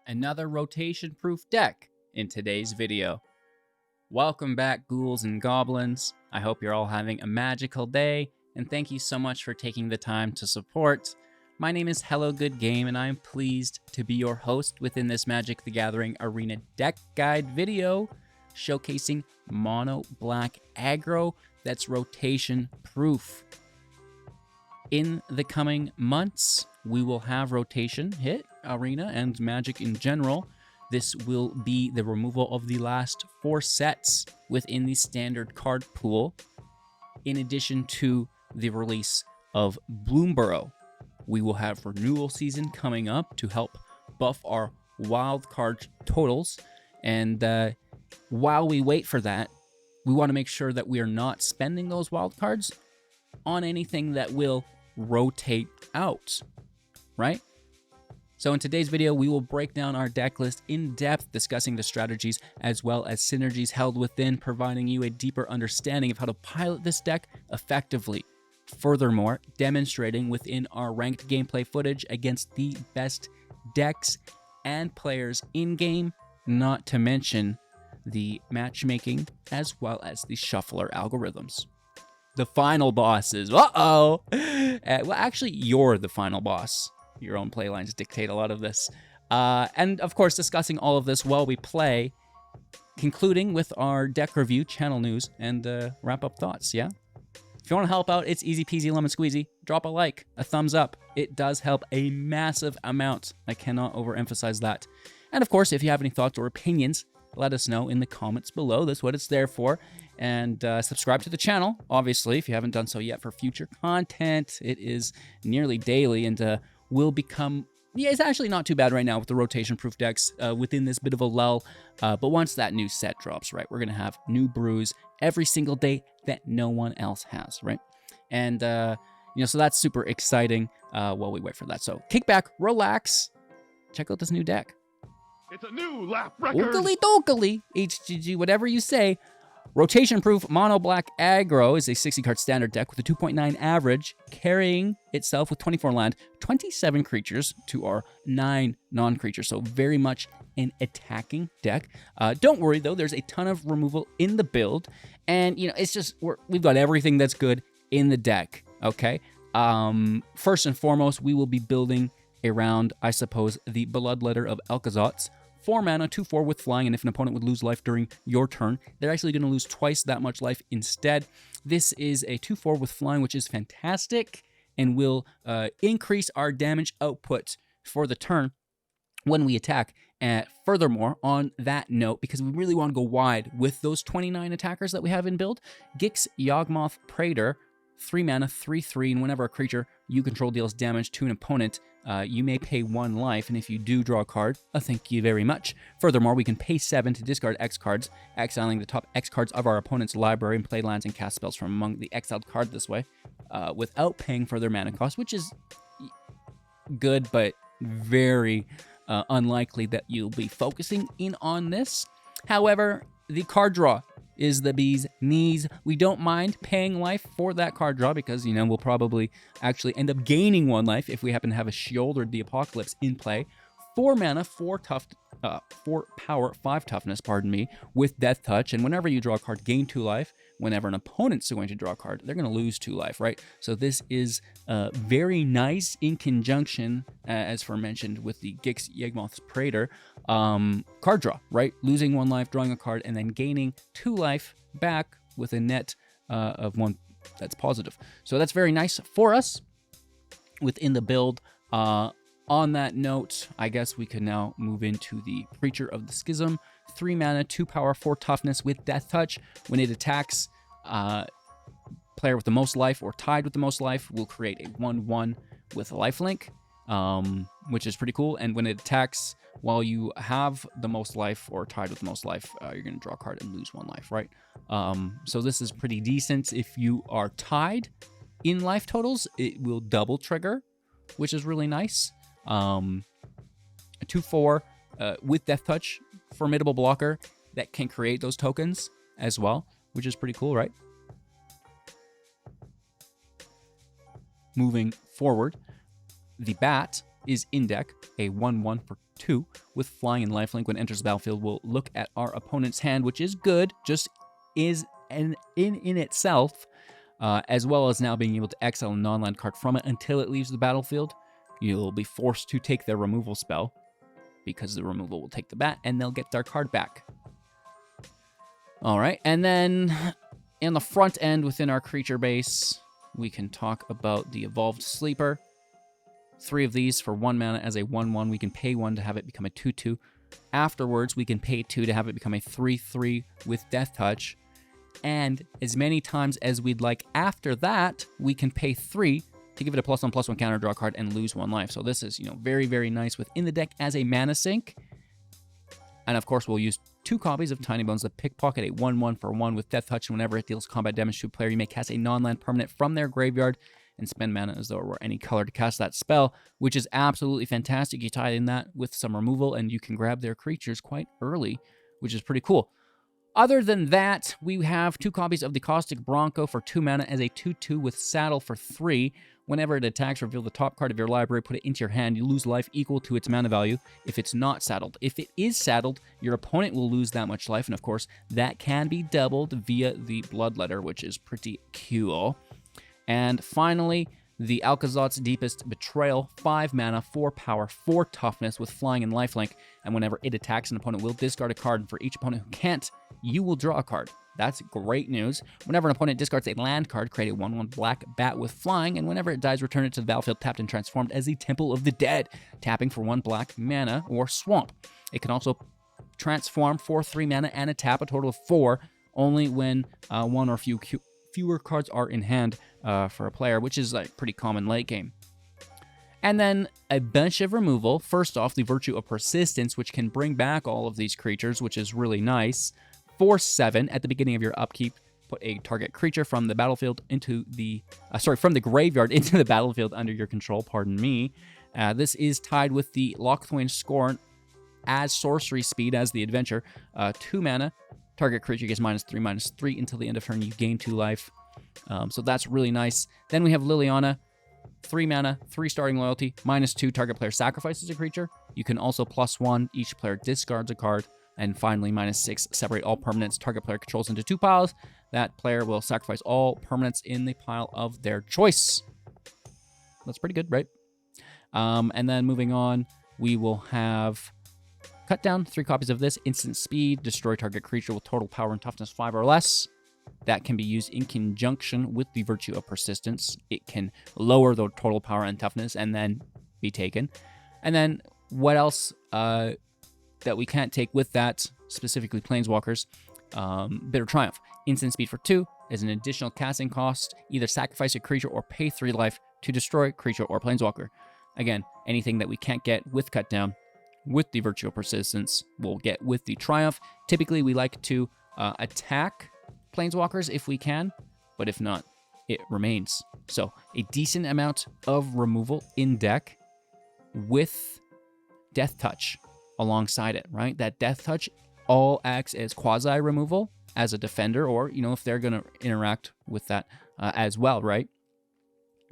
another rotation-proof deck in today's video. Welcome back, ghouls and goblins. I hope you're all having a magical day, and thank you so much for taking the time to support. My name is Hello Good Game, and I am pleased to be your host within this Magic the Gathering Arena deck guide video, showcasing mono black aggro that's rotation-proof. In the coming months, we will have rotation hit Arena and Magic in general. This will be the removal of the last 4 sets within the standard card pool, in addition to the release of Bloomburrow. We will have renewal season coming up to help buff our wild card totals, and while we wait for that, we want to make sure that we are not spending those wild cards on anything that will rotate out, right? So in today's video, we will break down our deck list in depth, discussing the strategies as well as synergies held within, providing you a deeper understanding of how to pilot this deck effectively. Furthermore, demonstrating within our ranked gameplay footage against the best decks and players in-game, not to mention the matchmaking as well as the shuffler algorithms. The final bosses. Well, actually, you're the final boss. Your own playlines dictate a lot of this. And of course, discussing all of this while we play, concluding with our deck review, channel news, and wrap-up thoughts, yeah? If you want to help out, it's easy peasy lemon squeezy. Drop a like, a thumbs up. It does help a massive amount. I cannot overemphasize that. And of course, if you have any thoughts or opinions, let us know in the comments below. That's what it's there for. And subscribe to the channel, obviously, if you haven't done so yet, for future content. It is nearly daily and will become... Yeah, it's actually not too bad right now with the rotation-proof decks within this bit of a lull. But once that new set drops, right, we're going to have new brews every single day that no one else has, right? And, so that's super exciting while we wait for that. So kick back, relax, check out this new deck. It's a new laugh record. Oogly doogly, HGG, whatever you say. Rotation-proof mono black aggro is a 60-card standard deck with a 2.9 average, carrying itself with 24 land, 27 creatures to our 9 non-creatures, so very much an attacking deck. Don't worry, though, there's a ton of removal in the build, and, it's just, we've got everything that's good in the deck, okay? First and foremost, we will be building around, I suppose, the Bloodletter of Aclazotz. 4 mana, 2/4 with flying, and if an opponent would lose life during your turn, they're actually going to lose twice that much life instead. This is a 2/4 with flying, which is fantastic, and will increase our damage output for the turn when we attack. Furthermore, on that note, because we really want to go wide with those 29 attackers that we have in build, Gix Yawgmoth Praetor, 3 mana, 3/3, and whenever a creature you control deals damage to an opponent, you may pay 1 life, and if you do draw a card, thank you very much. Furthermore, we can pay 7 to discard X cards, exiling the top X cards of our opponent's library and play lands and cast spells from among the exiled card this way, without paying for their mana cost, which is good, but very unlikely that you'll be focusing in on this. However, the card draw is the bee's knees. We don't mind paying life for that card draw because, we'll probably actually end up gaining 1 life if we happen to have a Shouldered the Apocalypse in play. 4 mana, 4 power, 5 toughness, with Death Touch, and whenever you draw a card, gain 2 life. Whenever an opponent's going to draw a card, they're going to lose 2 life, right? So this is very nice in conjunction, as aforementioned, with the Gix Yawgmoth Praetor card draw, right? Losing 1 life, drawing a card, and then gaining 2 life back with a net of 1 that's positive. So that's very nice for us within the build. On that note, I guess we can now move into the Preacher of the Schism. 3 mana, 2 power, 4 toughness with Death Touch. When it attacks, player with the most life or tied with the most life will create a 1/1 with lifelink, which is pretty cool. And when it attacks while you have the most life or tied with the most life, you're going to draw a card and lose 1 life, right? So this is pretty decent. If you are tied in life totals, it will double trigger, which is really nice. A 2/4 with Death Touch, formidable blocker that can create those tokens as well, which is pretty cool, right? Moving forward, the Bat is in deck, a 1/1 for 2 with flying and lifelink. When it enters the battlefield, we'll look at our opponent's hand, which is good, just is in itself, as well as now being able to exile a non-land card from it until it leaves the battlefield. You'll be forced to take their removal spell, because the removal will take the bat, and they'll get their card back. All right, and then in the front end within our creature base, we can talk about the Evolved Sleeper. 3 of these for 1 mana as a 1/1. We can pay 1 to have it become a 2/2. Afterwards, we can pay 2 to have it become a 3/3 with Death Touch. And as many times as we'd like after that, we can pay 3 to give it a +1/+1 counter, draw a card, and lose 1 life. So this is, very, very nice within the deck as a mana sink. And of course, we'll use 2 copies of Tinybones, the Pickpocket, a 1/1 for 1 with Death Touch. And whenever it deals combat damage to a player, you may cast a non-land permanent from their graveyard and spend mana as though it were any color to cast that spell, which is absolutely fantastic. You tie in that with some removal, and you can grab their creatures quite early, which is pretty cool. Other than that, we have 2 copies of the Caustic Bronco for 2 mana as a 2/2 with Saddle for 3. Whenever it attacks, reveal the top card of your library, put it into your hand. You lose life equal to its mana value if it's not saddled. If it is saddled, your opponent will lose that much life, and of course, that can be doubled via the Bloodletter, which is pretty cool. And finally, the Aclazotz Deepest Betrayal, 5 mana, 4 power, 4 toughness with flying and lifelink. And whenever it attacks, an opponent will discard a card. And for each opponent who can't, you will draw a card. That's great news. Whenever an opponent discards a land card, create a 1/1 black bat with flying. And whenever it dies, return it to the battlefield tapped and transformed as the Temple of the Dead, tapping for 1 black mana or swamp. It can also transform for 3 mana and a tap, a total of 4, only when 1 or fewer cards are in hand for a player, which is like pretty common late game. And then a bunch of removal. First off, the Virtue of Persistence, which can bring back all of these creatures, which is really nice. For 7, at the beginning of your upkeep, put a target creature from the battlefield into the, from the graveyard into the battlefield under your control, pardon me. This is tied with the Lochthwain Scorn as sorcery speed as the adventure. 2 mana, target creature gets -3/-3 until the end of turn. You gain 2 life. So that's really nice. Then we have Liliana, 3 mana, 3 starting loyalty, -2, target player sacrifices a creature. You can also +1, each player discards a card. And finally, -6, separate all permanents target player controls into 2 piles. That player will sacrifice all permanents in the pile of their choice. That's pretty good, right? And then moving on, we will have cut down 3 copies of this. Instant speed, destroy target creature with total power and toughness 5 or less. That can be used in conjunction with the Virtue of Persistence. It can lower the total power and toughness and then be taken. And then what else that we can't take with that, specifically Planeswalkers? Bitter Triumph. Instant speed for 2 is an additional casting cost. Either sacrifice a creature or pay 3 life to destroy creature or Planeswalker. Again, anything that we can't get with cut down with the Virtue of Persistence, we'll get with the Triumph. Typically, we like to attack Planeswalkers if we can, but if not, it remains. So a decent amount of removal in deck with Death Touch alongside it, right? That Death Touch all acts as quasi removal as a defender, or, if they're going to interact with that as well, right?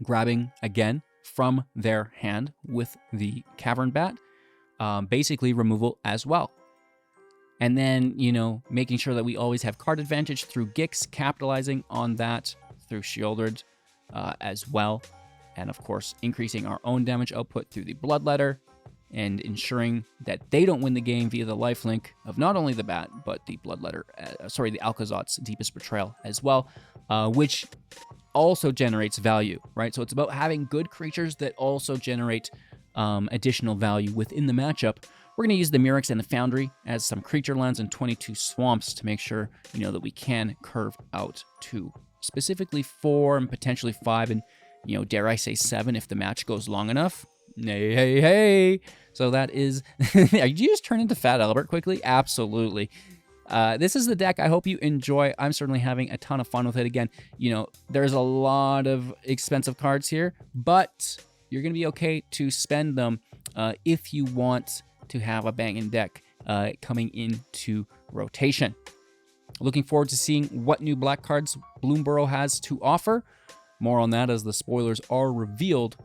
Grabbing again from their hand with the Cavern Bat, basically removal as well. And then, making sure that we always have card advantage through Gix, capitalizing on that through Shieldred as well. And of course, increasing our own damage output through the Bloodletter and ensuring that they don't win the game via the lifelink of not only the Bat, but the Bloodletter, the Aclazotz Deepest Betrayal as well, which also generates value, right? So it's about having good creatures that also generate additional value within the matchup. We're going to use the Murex and the Foundry as some creature lands and 22 swamps to make sure, that we can curve out to specifically 4 and potentially 5 and, dare I say 7 if the match goes long enough. Hey. So that is... Did you just turn into Fat Albert quickly? Absolutely. This is the deck I hope you enjoy. I'm certainly having a ton of fun with it. Again, there's a lot of expensive cards here, but you're going to be okay to spend them if you want to have a banging deck coming into rotation. Looking forward to seeing what new black cards Bloomburrow has to offer. More on that as the spoilers are revealed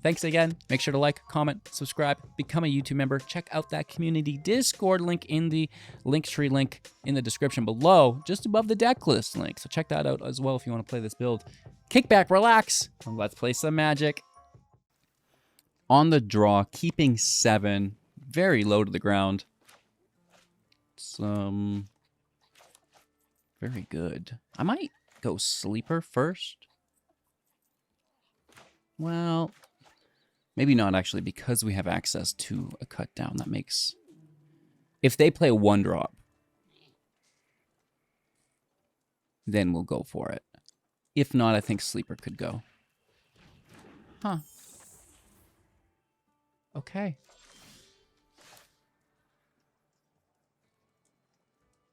Thanks again. Make sure to like, comment, subscribe, become a YouTube member. Check out that community Discord link in the Linktree link in the description below, just above the deck list link. So check that out as well if you want to play this build. Kick back, relax, and let's play some Magic. On the draw, keeping 7, very low to the ground. Some very good. I might go Sleeper first. Well, maybe not actually, because we have access to a cut down. That makes... If they play a 1-drop, then we'll go for it. If not, I think Sleeper could go. Huh. Okay.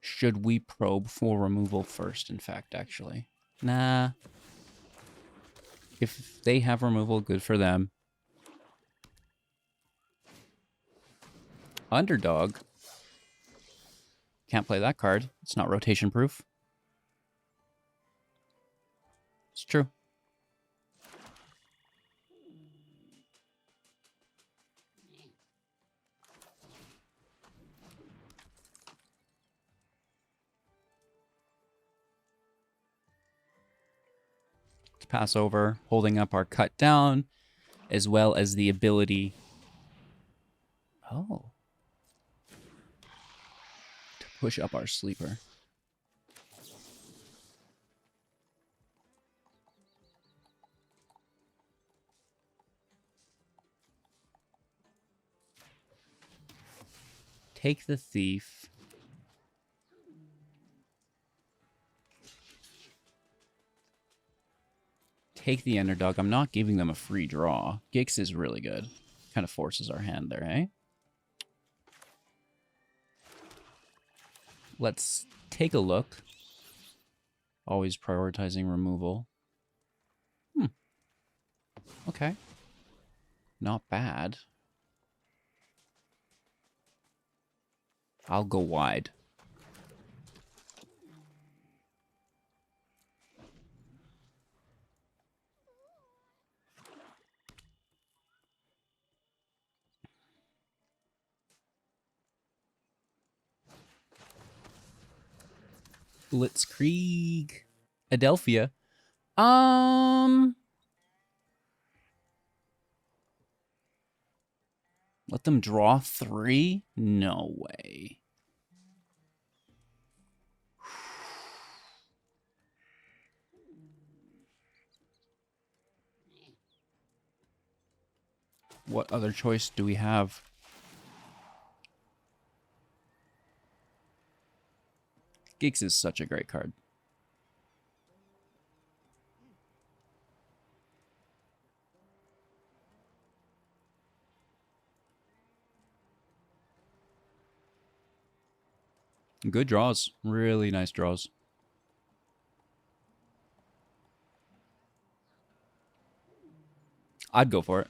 Should we probe for removal first, in fact, actually? Nah. If they have removal, good for them. Underdog. Can't play that card. It's not rotation proof. It's true. Let's pass over, holding up our cut down, as well as the ability... Oh. To push up our Sleeper. Take the Thief. Take the Underdog. I'm not giving them a free draw. Gix is really good. Kind of forces our hand there, eh? Let's take a look. Always prioritizing removal. Okay. Not bad. I'll go wide. Blitzkrieg. Adelphia. Let them draw 3? No way. What other choice do we have? Gix is such a great card. Good draws. Really nice draws. I'd go for it.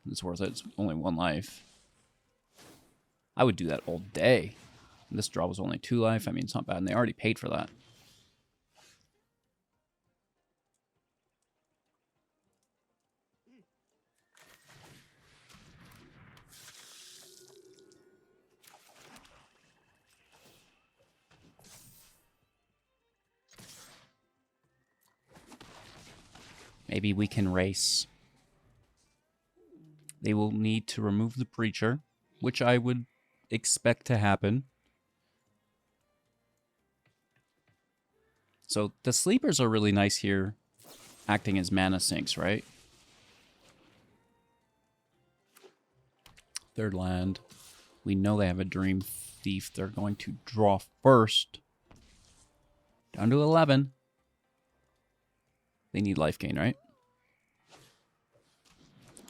It's worth it. It's only 1 life. I would do that all day. This draw was only 2 life. I mean, it's not bad. And they already paid for that. Maybe we can race. They will need to remove the Preacher, which I would expect to happen. So the Sleepers are really nice here, acting as mana sinks, right? Third land. We know they have a Dream Thief. They're going to draw first. Down to 11. They need life gain, right?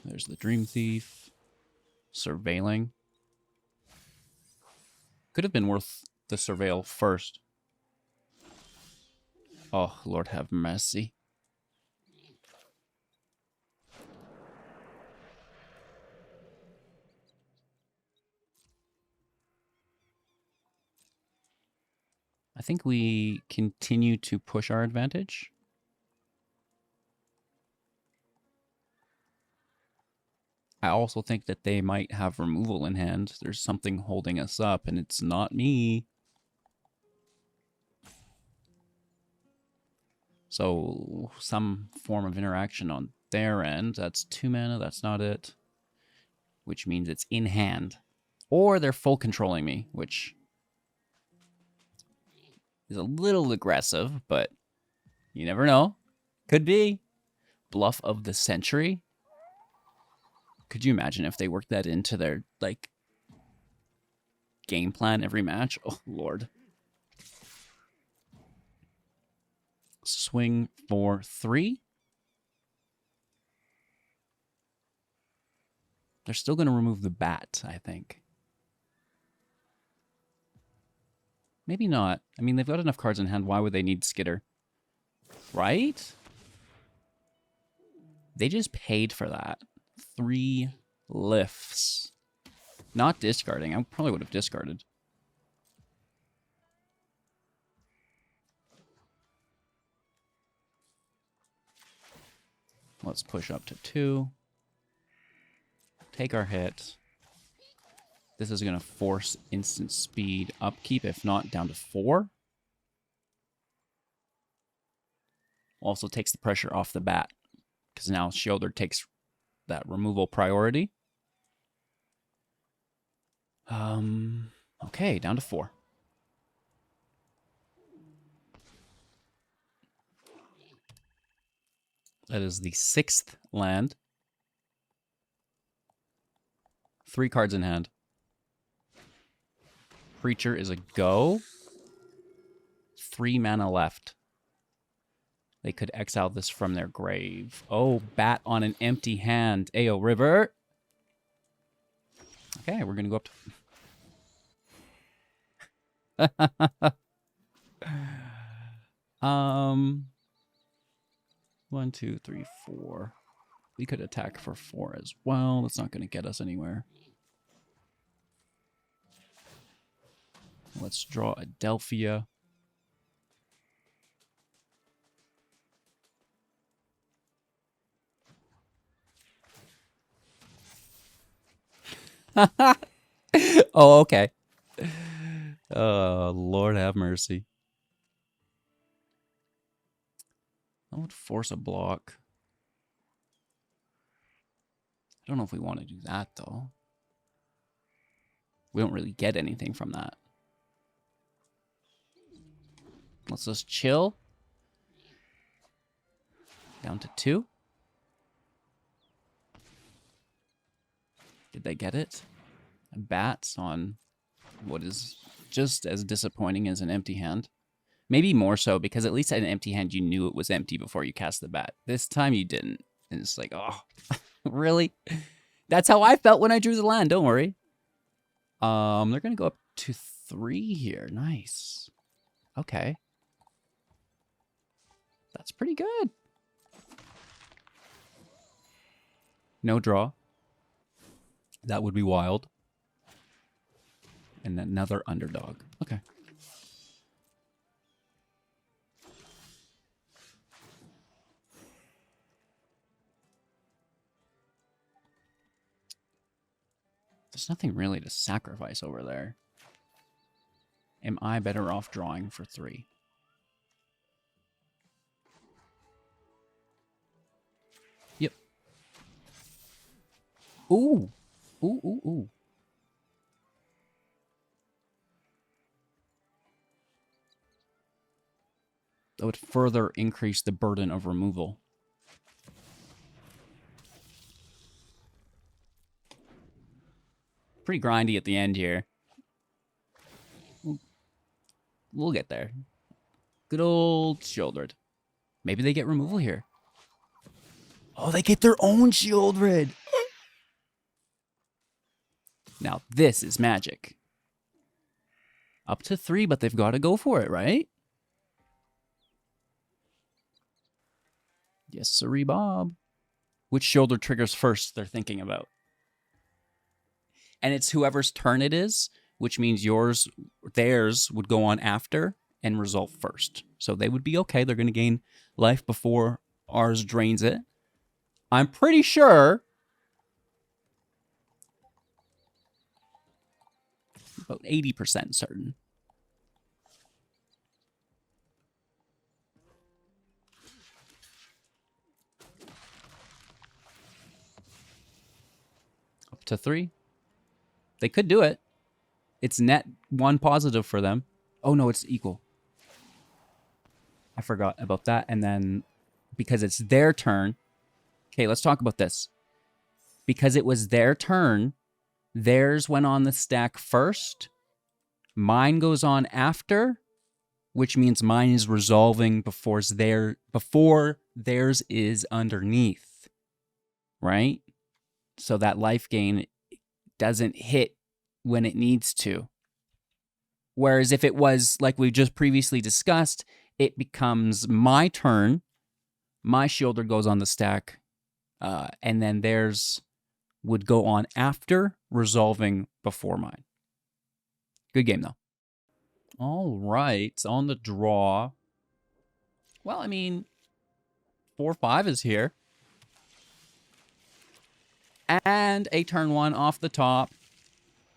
There's the Dream Thief. Surveilling. Could have been worth the Surveil first. Oh, Lord have mercy. I think we continue to push our advantage. I also think that they might have removal in hand. There's something holding us up, and it's not me. So some form of interaction on their end. That's 2 mana. That's not it. Which means it's in hand. Or they're full controlling me, which is a little aggressive, but you never know. Could be. Bluff of the Century. Could you imagine if they worked that into their, like, game plan every match? Oh, Lord. Swing for 3. They're still going to remove the bat, I think. Maybe not. I mean, they've got enough cards in hand. Why would they need Skitter? Right? They just paid for that. 3 lifts. Not discarding. I probably would have discarded. Let's push up to 2. Take our hit. This is going to force instant speed upkeep, if not down to 4. Also takes the pressure off the bat, because now Shoulder takes that removal priority. Okay, down to 4. That is the 6th land. 3 cards in hand. Preacher is a go. 3 mana left. They could exile this from their grave. Oh, bat on an empty hand. Ayo, River. Okay, we're going to go up to... 1, 2, 3, 4. We could attack for 4 as well. That's not going to get us anywhere. Let's draw Adelphia. Oh, okay. Lord have mercy. I would force a block. I don't know if we want to do that, though. We don't really get anything from that. Let's just chill. Down to 2. Did they get it? Bats on what is just as disappointing as an empty hand. Maybe more so, because at least at an empty hand, you knew it was empty before you cast the bat. This time you didn't. And it's like, oh, really? That's how I felt when I drew the land. Don't worry. They're going to go up to 3 here. Nice. Okay. That's pretty good. No draw. That would be wild. And another underdog. Okay. There's nothing really to sacrifice over there. Am I better off drawing for 3? Yep. Ooh. Ooh, ooh, ooh. That would further increase the burden of removal. Pretty grindy at the end here. We'll get there. Good old Shieldred. Maybe they get removal here. Oh, they get their own Shieldred. Now, this is magic. Up to 3, but they've got to go for it, right? Yes, sirree, Bob. Which shoulder triggers first, they're thinking about. And it's whoever's turn it is, which means theirs would go on after and resolve first. So they would be okay. They're going to gain life before ours drains it. I'm pretty sure about 80% certain. Up to 3. They could do it. It's net 1 positive for them. Oh, no, it's equal. I forgot about that. And then because it's their turn. Okay, let's talk about this. Because it was their turn, theirs went on the stack first. Mine goes on after, which means mine is resolving before theirs is underneath. Right? So that life gain doesn't hit when it needs to. Whereas if it was, like we just previously discussed, it becomes my turn, my shielder goes on the stack, and then theirs would go on after, resolving before mine. Good game, though. All right, on the draw. Well, I mean, 4-5 is here. And a turn 1 off the top.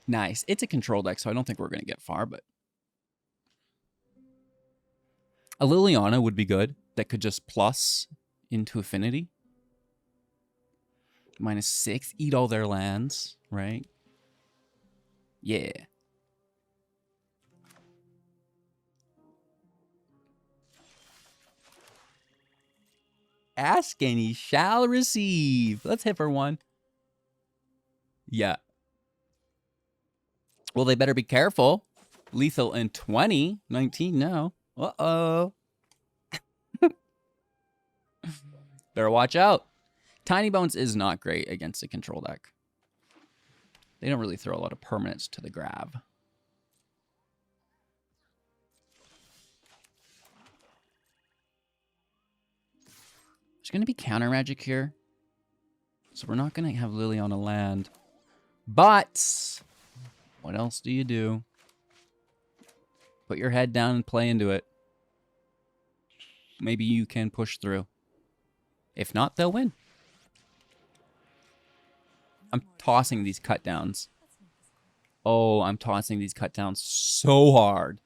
Nice. It's a control deck, so I don't think we're going to get far, but... a Liliana would be good. That could just plus into affinity. -6. Eat all their lands, right? Yeah. Ask and ye shall receive. Let's hit for 1. Yeah. Well, they better be careful. Lethal in 20. 19 now. Uh-oh. Better watch out. Tinybones is not great against a control deck. They don't really throw a lot of permanents to the grab. There's going to be counter magic here. So we're not going to have Liliana land. But what else do you do? Put your head down and play into it. Maybe you can push through. If not, they'll win. I'm tossing these cut downs. Oh, I'm tossing these cut downs so hard.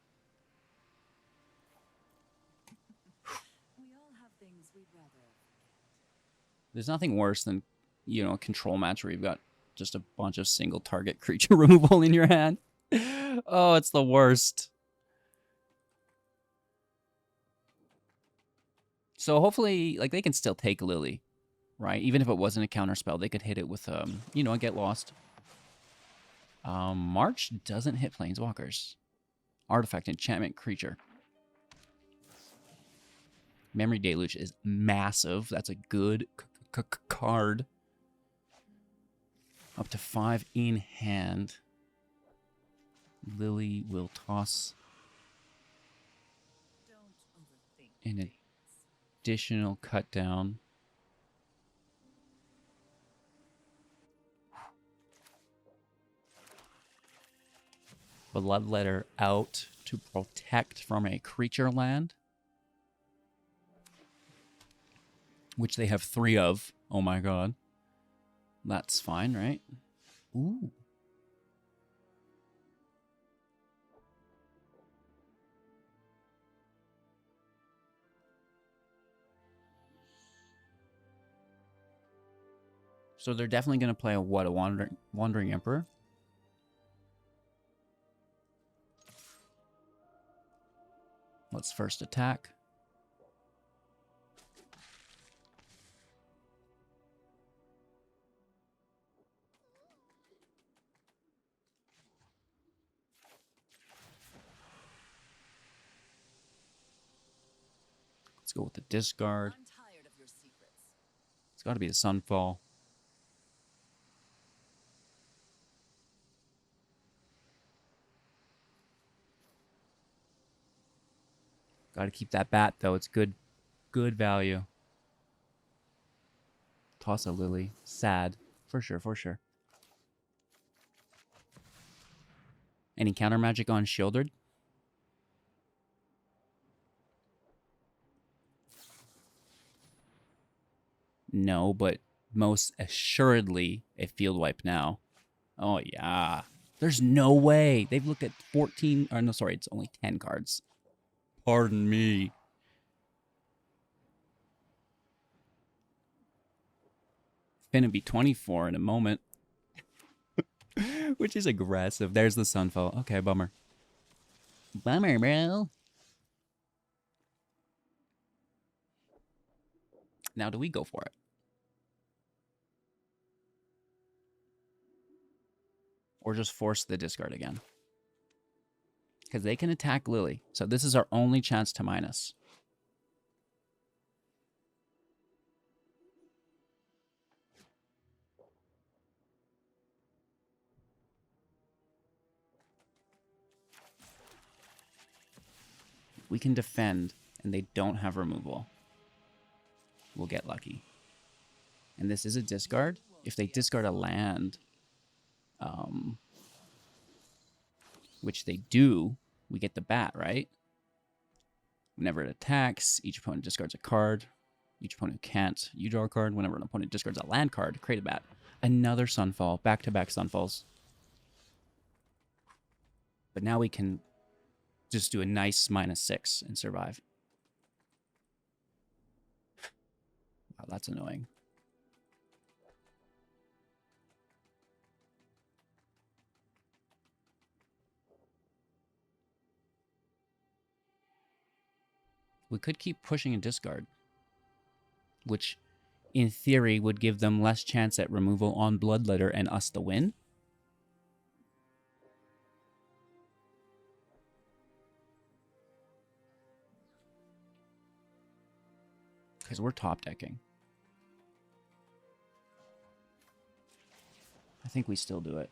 There's nothing worse than, you know, a control match where you've got just a bunch of single target creature removal in your hand. Oh, it's the worst. So hopefully, like, they can still take Lily, right? Even if it wasn't a counter spell, they could hit it with, you know, a Get Lost. March doesn't hit Planeswalkers. Artifact, enchantment, creature. Memory Deluge is massive. That's a good card. Up to 5 in hand. Lily will toss an additional cut down. Bloodletter out to protect from a creature land, which they have 3 of. Oh my god. That's fine, right? Ooh. So they're definitely going to play a what? A Wandering Emperor? Let's first attack. Let's go with the discard. It's got to be the Sunfall. Got to keep that bat, though. It's good value. Toss a Lily. Sad. For sure, for sure. Any counter magic on Shieldred? No, but most assuredly a field wipe now. Oh, yeah. There's no way. They've looked at 14, or no, sorry, it's only 10 cards. Pardon me. Finna be 24 in a moment. Which is aggressive. There's the Sunfall. Okay, bummer. Bummer, bro. Now do we go for it? Or just force the discard again? Because they can attack Lily. So this is our only chance to minus. We can defend, and they don't have removal. We'll get lucky. And this is a discard. If they discard a land, which they do, we get the bat, right? Whenever it attacks, each opponent discards a card. Each opponent can't. You draw a card. Whenever an opponent discards a land card, create a bat. Another Sunfall. Back-to-back Sunfalls. But now we can just do a nice -6 and survive. Wow, that's annoying. We could keep pushing a discard, which in theory would give them less chance at removal on Bloodletter and us the win. Because we're top decking. I think we still do it.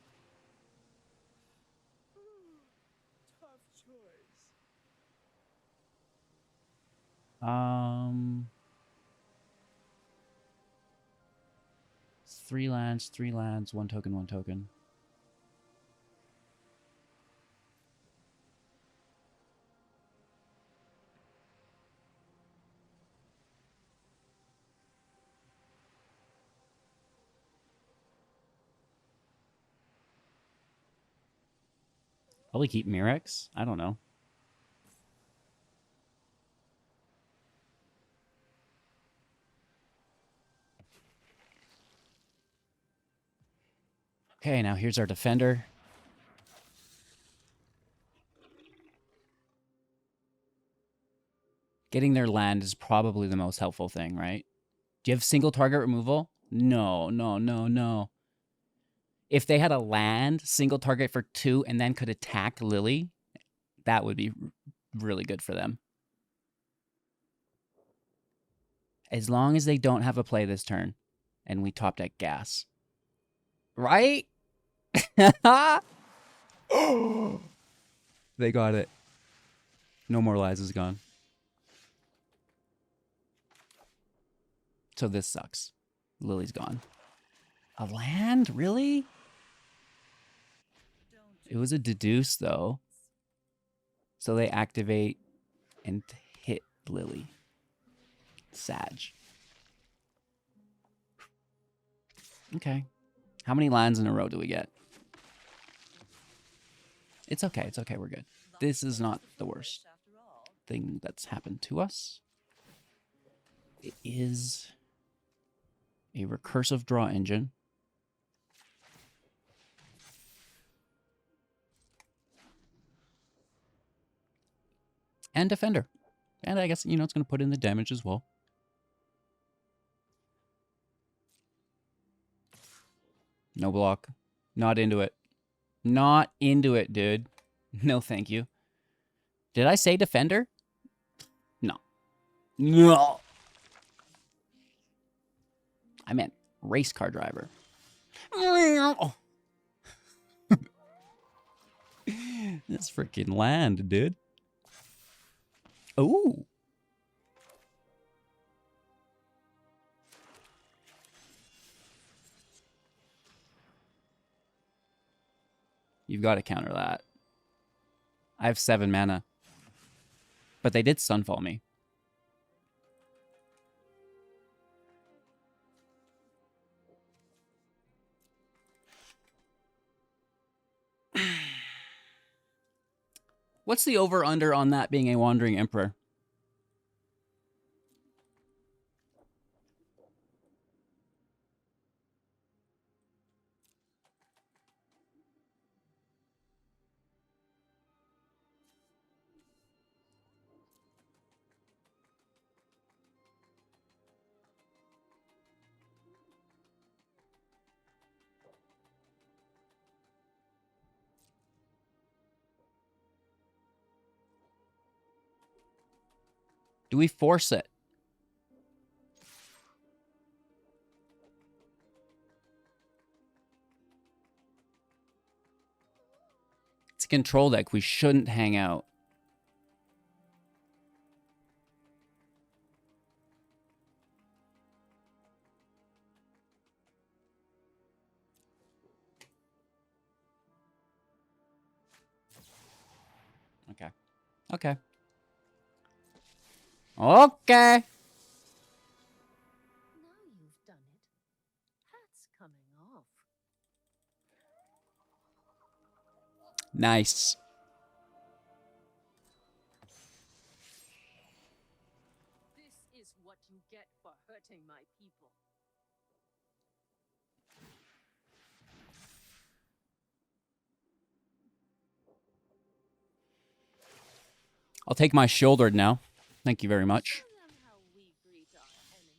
Three lands, one token, one token. Probably keep Mirex. I don't know. Okay, now here's our defender. Getting their land is probably the most helpful thing, right? Do you have single target removal? No, no, no, no. If they had a land, single target for 2, and then could attack Lily, that would be really good for them. As long as they don't have a play this turn, and we top deck gas. Right? They got it. No more lies is gone. So this sucks. Lily's gone. A land? Really? It was a deduce, though. So they activate and hit Lily. Sag. Okay. How many lands in a row do we get? It's okay. It's okay. We're good. This is not the worst thing that's happened to us. It is a recursive draw engine. And defender. And I guess, you know, it's going to put in the damage as well. No block. Not into it. Not into it, dude. No, thank you. Did I say defender? No. No. I meant race car driver. This freaking land, dude. Ooh. You've got to counter that. I have 7 mana. But they did Sunfall me. What's the over-under on that being a Wandering Emperor? Do we force it? It's a control deck. We shouldn't hang out. Okay. Okay. Okay. Now you've done it. Hat's coming off. Nice. This is what you get for hurting my people. I'll take my shouldered now. Thank you very much. Show them how we greet our enemies.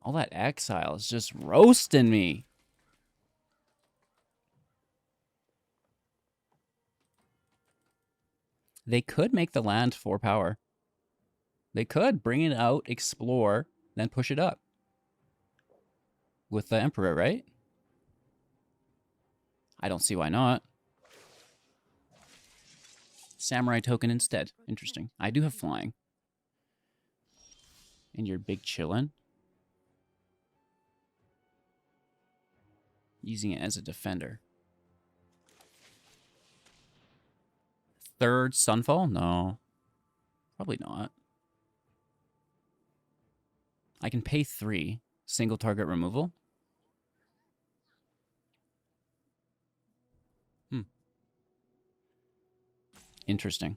All that exile is just roasting me. They could make the land 4 power. They could bring it out, explore, then push it up. With the Emperor, right? I don't see why not. Samurai token instead. Interesting. I do have flying. And you're big chillin'. Using it as a defender. Third Sunfall? No. Probably not. I can pay 3. Single target removal. Interesting.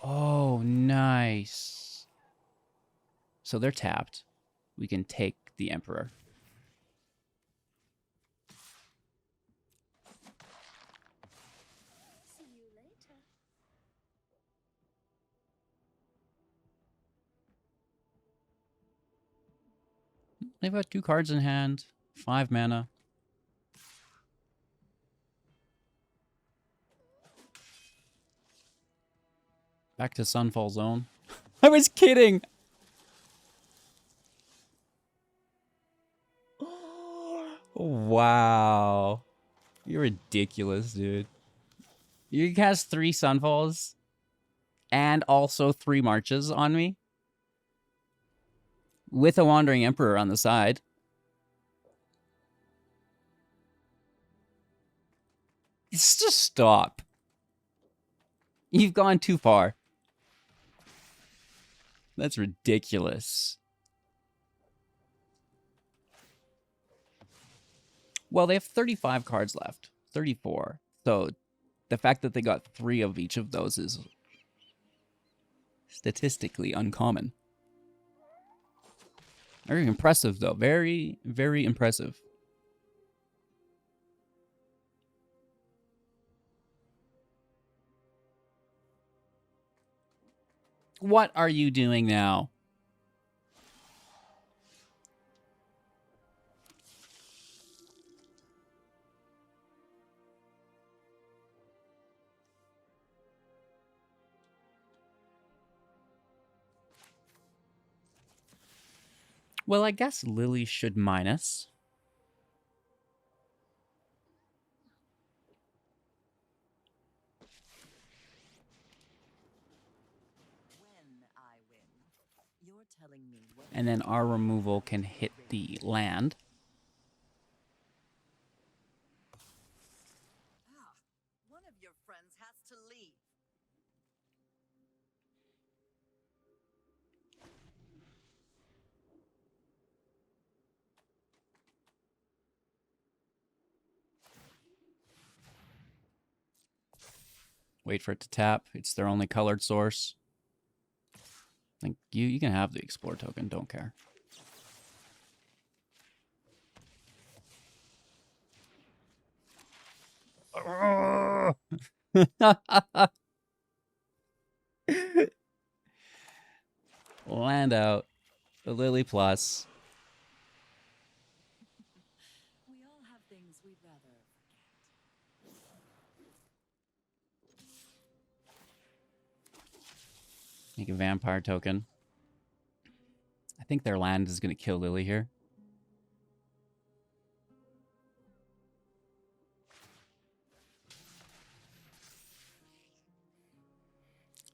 Oh, nice. So they're tapped. We can take the Emperor. See you later. They've got 2 cards in hand. 5 mana. Back to Sunfall Zone. I was kidding. Wow. You're ridiculous, dude. You cast 3 Sunfalls and also 3 Marches on me with a Wandering Emperor on the side. Just stop. You've gone too far. That's ridiculous. Well, they have 35 cards left. 34. So the fact that they got 3 of each of those is statistically uncommon. Very impressive, though. Very, very impressive. What are you doing now? Well, I guess Lily should minus. And then our removal can hit the land. One of your friends has to leave. Wait for it to tap. It's their only colored source. I think you can have the explore token. Don't care. Land out. The Lily plus. We all have things we'd rather forget. Make a vampire token. I think their land is going to kill Lily here.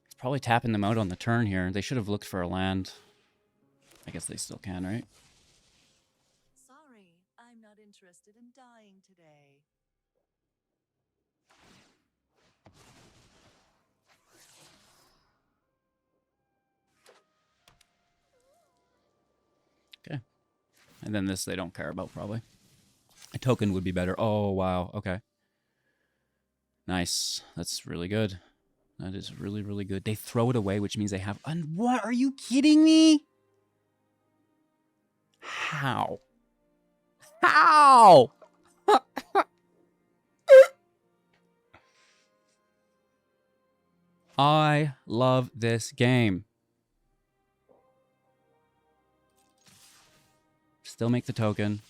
It's probably tapping them out on the turn here. They should have looked for a land. I guess they still can, right? Sorry, I'm not interested in dying today. Okay. And then this they don't care about, probably. A token would be better. Oh, wow. Okay. Nice. That's really good. That is really, really good. They throw it away, which means they have... What? Are you kidding me? How? How? I love this game. Still make the token.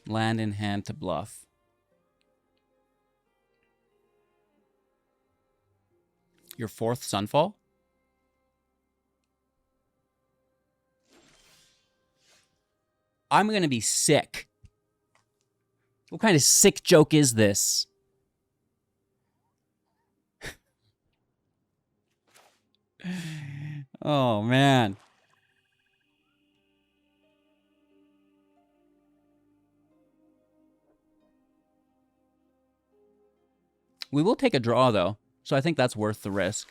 Land in hand to bluff. Your fourth Sunfall? I'm gonna be sick. What kind of sick joke is this? Oh, man. We will take a draw, though, so I think that's worth the risk.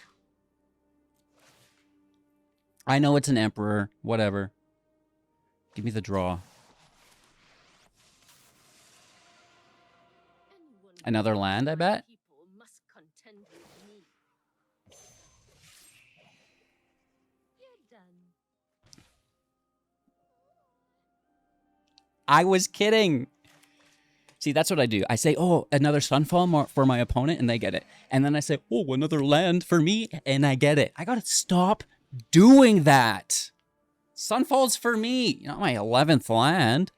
I know it's an Emperor. Whatever. Give me the draw. Another land, I bet? People must contend with me. You're done. I was kidding. See, that's what I do. I say, oh, another Sunfall for my opponent, and they get it. And then I say, oh, another land for me, and I get it. I gotta stop doing that. Sunfall's for me, not my 11th land.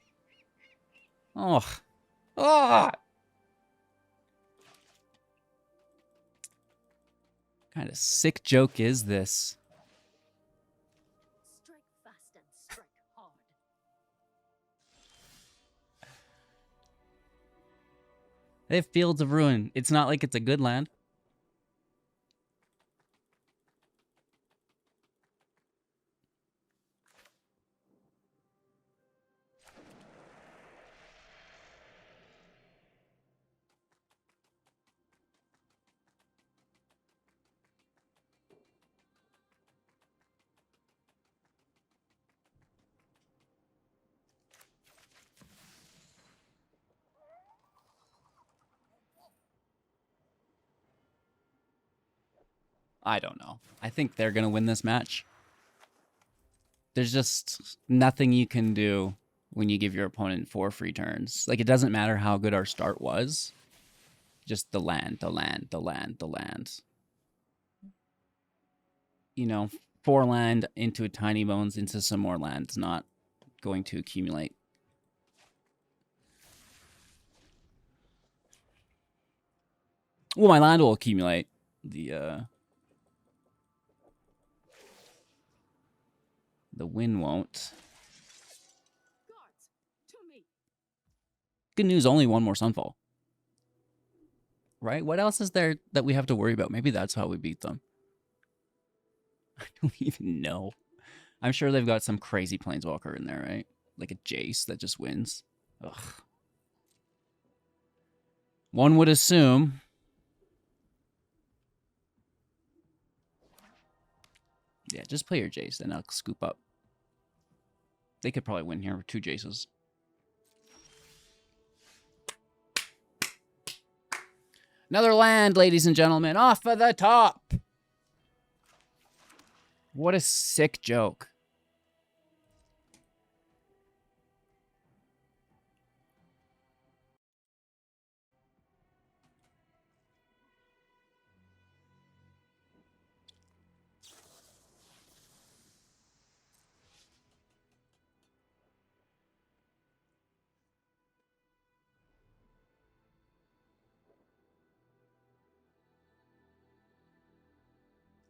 Oh. Ah. What kind of sick joke is this? Strike fast and strike hard. They have Fields of Ruin. It's not like it's a good land. I don't know. I think they're going to win this match. There's just nothing you can do when you give your opponent 4 free turns. Like, it doesn't matter how good our start was. Just the land, the land, the land, the land. You know, 4 land into a Tinybones into some more land. It's not going to accumulate. Well, my land will accumulate. The win won't. Guards, to me. Good news, only one more Sunfall. Right? What else is there that we have to worry about? Maybe that's how we beat them. I don't even know. I'm sure they've got some crazy Planeswalker in there, right? Like a Jace that just wins. Ugh. One would assume. Yeah, just play your Jace, then I'll scoop up. They could probably win here with 2 Jaces. Another land, ladies and gentlemen, off of the top. What a sick joke.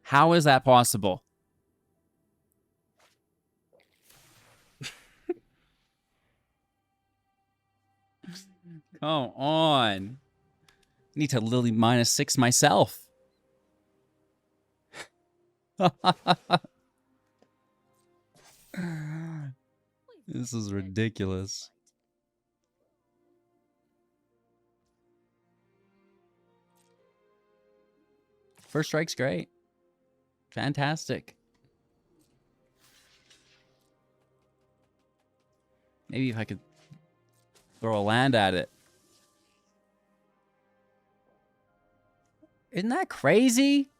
How is that possible? Come on. I need to Lily -6 myself. This is ridiculous. First strike's great. Fantastic. Maybe if I could throw a land at it. Isn't that crazy?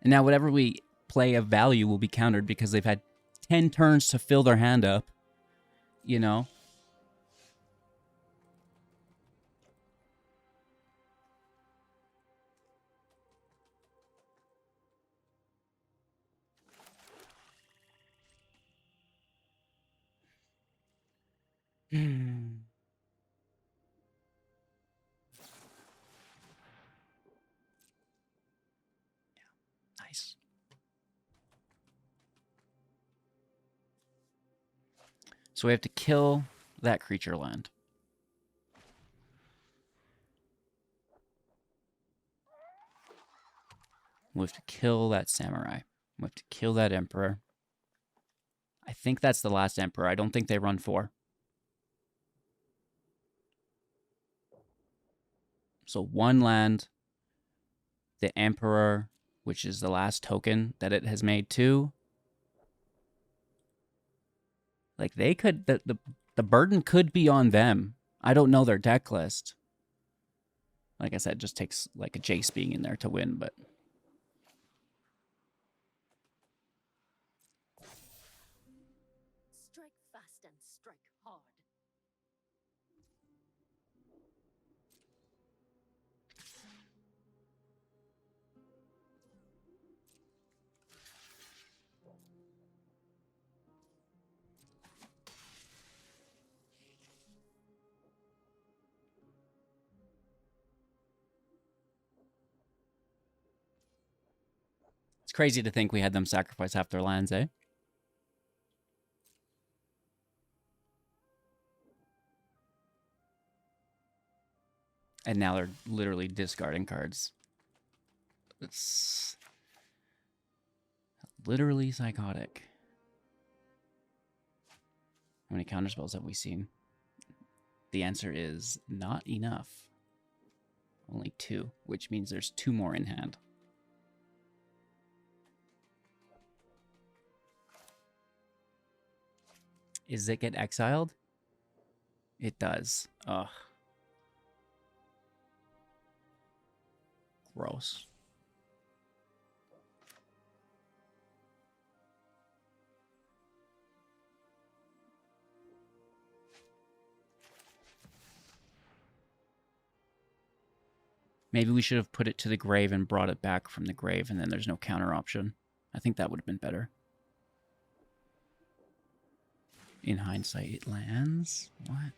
And now whatever we play of value will be countered because they've had 10 turns to fill their hand up. You know? Nice. So we have to kill that creature land. We have to kill that samurai. We have to kill that emperor. I think that's the last emperor. I don't think they run 4. So 1 land, the emperor, which is the last token that it has made 2. Like they could, the burden could be on them. I don't know their deck list. Like I said, it just takes like a Jace being in there to win, but. Strike fast and strike hard. It's crazy to think we had them sacrifice half their lands, eh? And now they're literally discarding cards. It's literally psychotic. How many counterspells have we seen? The answer is not enough. Only 2, which means there's 2 more in hand. Does it get exiled? It does. Ugh. Gross. Maybe we should have put it to the grave and brought it back from the grave, and then there's no counter option. I think that would have been better. In hindsight, it lands? What?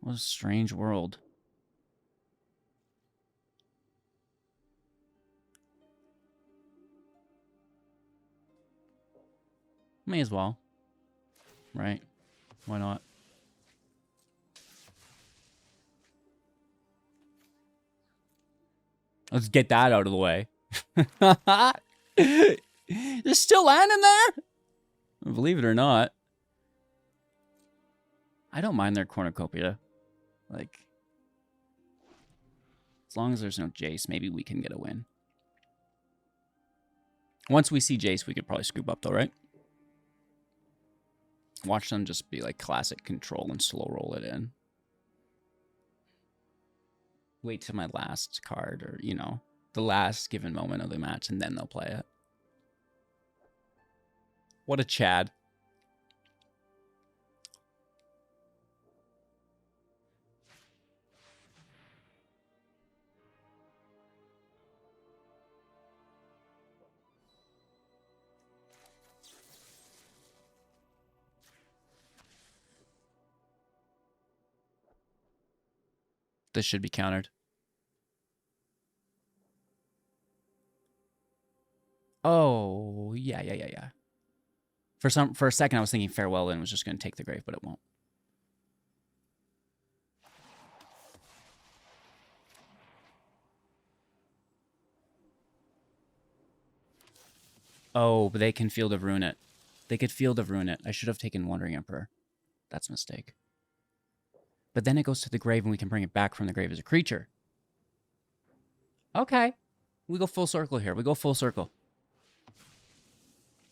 What a strange world. May as well. Right? Why not? Let's get that out of the way. There's still land in there? Believe it or not. I don't mind their cornucopia. Like, as long as there's no Jace, maybe we can get a win. Once we see Jace, we could probably scoop up though, right? Watch them just be like classic control and slow roll it in. Wait till my last card or, you know, the last given moment of the match, and then they'll play it. What a Chad. This should be countered. Oh, yeah. For a second, I was thinking Farewell and was just going to take the grave, but it won't. Oh, but they can Field of Ruin it. They could Field of Ruin it. I should have taken Wandering Emperor. That's a mistake. But then it goes to the grave and we can bring it back from the grave as a creature. Okay. We go full circle here. We go full circle.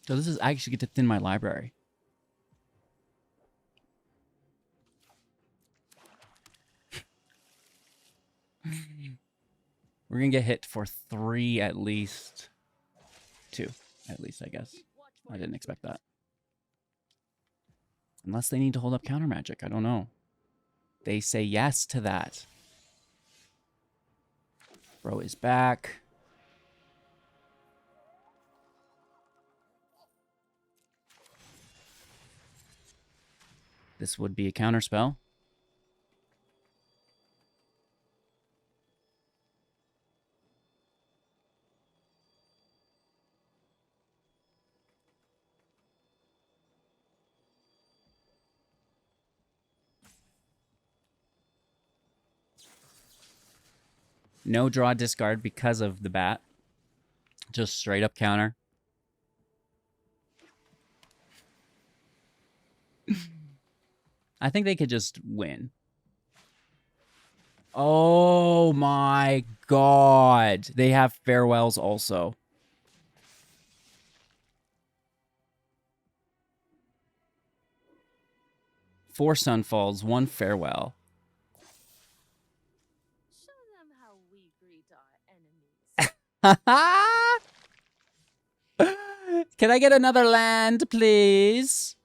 So this is, I actually get to thin my library. We're going to get hit for 3 at least. 2 at least, I guess. I didn't expect that. Unless they need to hold up counter magic. I don't know. They say yes to that. Bro is back. This would be a counter spell. No draw discard because of the bat. Just straight up counter. I think they could just win. Oh my god. They have farewells also. Four Sunfalls, 1 farewell. Show them how we greet our enemies. Can I get another land, please?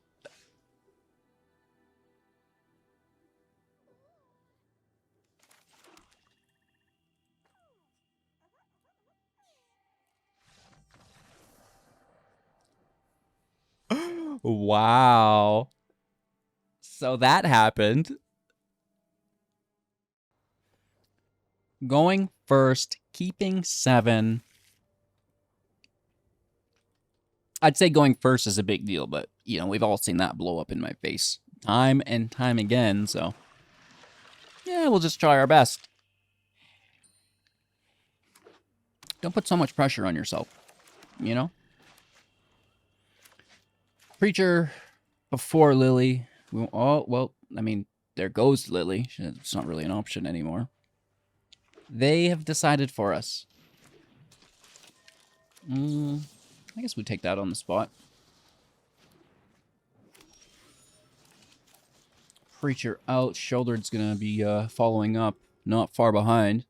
Wow. So that happened. Going first, keeping 7. I'd say going first is a big deal, but, you know, we've all seen that blow up in my face time and time again, so yeah, we'll just try our best. Don't put so much pressure on yourself, you know? Preacher before Lily. Oh, well, I mean, there goes Lily. It's not really an option anymore. They have decided for us. I guess we take that on the spot. Preacher out. Shouldered's going to be following up. Not far behind.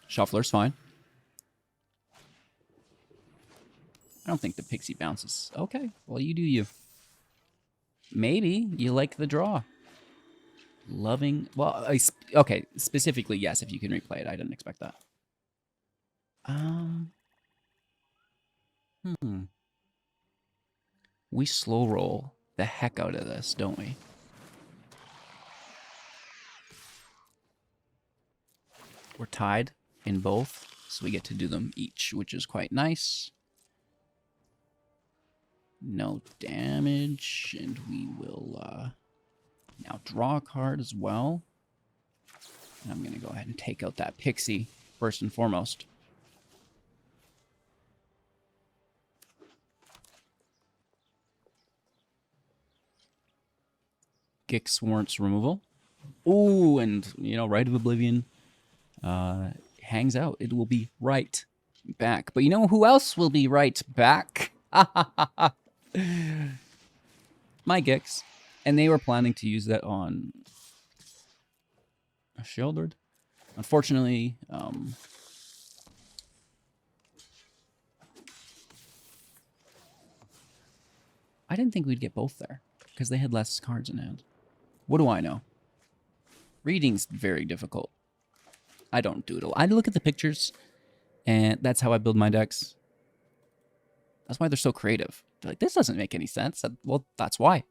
Shuffler's fine. I don't think the pixie bounces. Okay, well, you do you. Maybe you like the draw. Loving... Well, okay, specifically, yes, if you can replay it. I didn't expect that. We slow roll the heck out of this, don't we? We're tied in both, so we get to do them each, which is quite nice. No damage, and we will now draw a card as well. And I'm going to go ahead and take out that pixie first and foremost. Gix warrants removal. Ooh, and, you know, Rite of Oblivion hangs out. It will be right back. But you know who else will be right back? My Gix. And they were planning to use that on a Sheoldred. Unfortunately, I didn't think we'd get both there because they had less cards in hand. What do I know? Reading's very difficult. I don't doodle. I look at the pictures, and that's how I build my decks. That's why they're so creative. They're like, this doesn't make any sense. Well, that's why.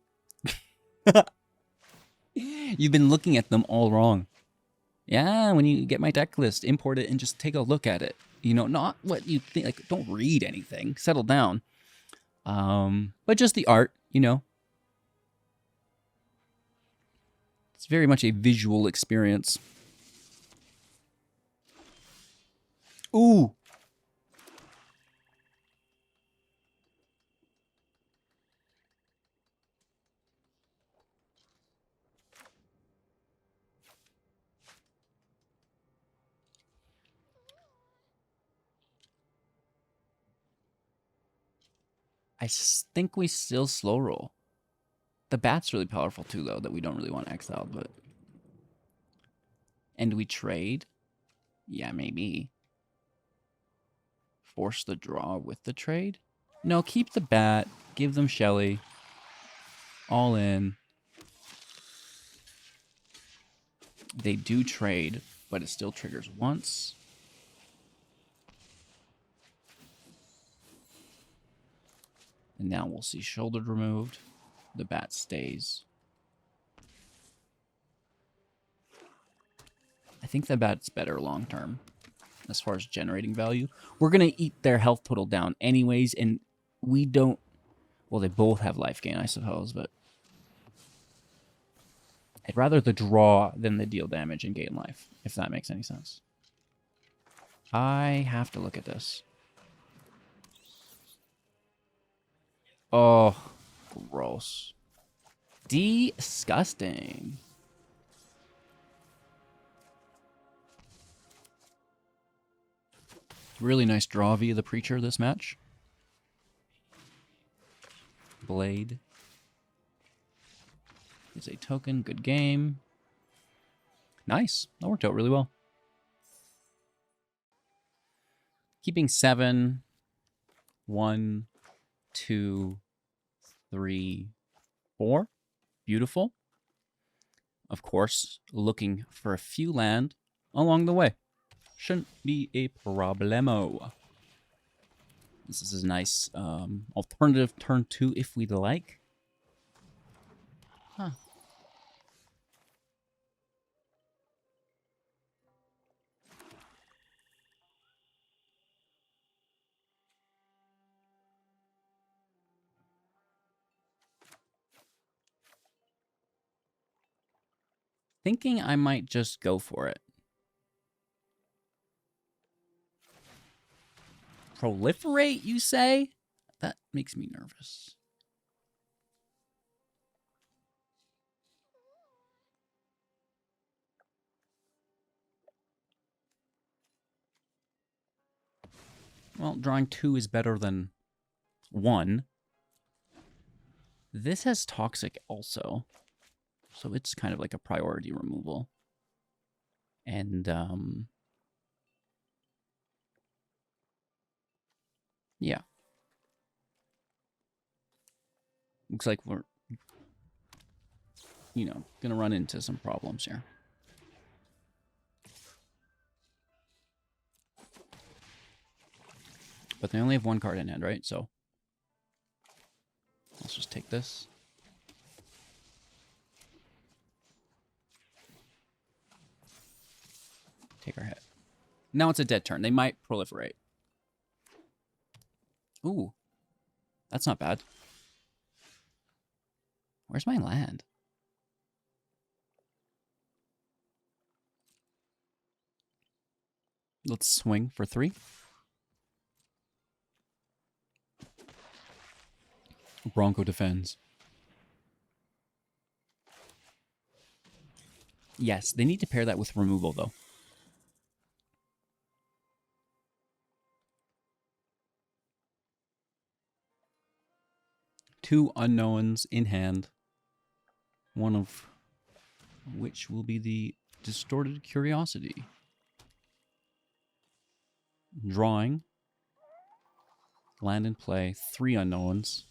You've been looking at them all wrong. Yeah, when you get my deck list, import it and just take a look at it. You know, not what you think. Like, don't read anything. Settle down. But just the art, you know. It's very much a visual experience. Ooh. I think we still slow roll. The bat's really powerful too, though, that we don't really want to exile, but... And we trade? Yeah, maybe. Force the draw with the trade? No, keep the bat. Give them Shelly. All in. They do trade, but it still triggers once. And now we'll see Shouldered removed. The bat stays. I think the bat's better long term as far as generating value. We're going to eat their health total down anyways, and we don't... Well, they both have life gain, I suppose, but... I'd rather the draw than the deal damage and gain life, if that makes any sense. I have to look at this. Oh, gross. Disgusting. Really nice draw via the Preacher this match. Blade is a token. Good game. Nice. That worked out really well. Keeping 7. 1, 2, 3, 4. Beautiful. Of course, looking for a few land along the way. Shouldn't be a problemo. This is a nice alternative turn 2 if we'd like. Huh. Thinking I might just go for it. Proliferate, you say? That makes me nervous. Well, drawing 2 is better than 1. This has Toxic also. So it's kind of like a priority removal. And, yeah. Looks like we're, you know, gonna run into some problems here. But they only have 1 card in hand, right? So let's just take this. Take our hit. Now it's a dead turn. They might proliferate. Ooh. That's not bad. Where's my land? Let's swing for 3. Bronco defends. Yes, they need to pair that with removal, though. Two unknowns in hand. One of which will be the Distorted Curiosity. Drawing. Land and play. 3 unknowns.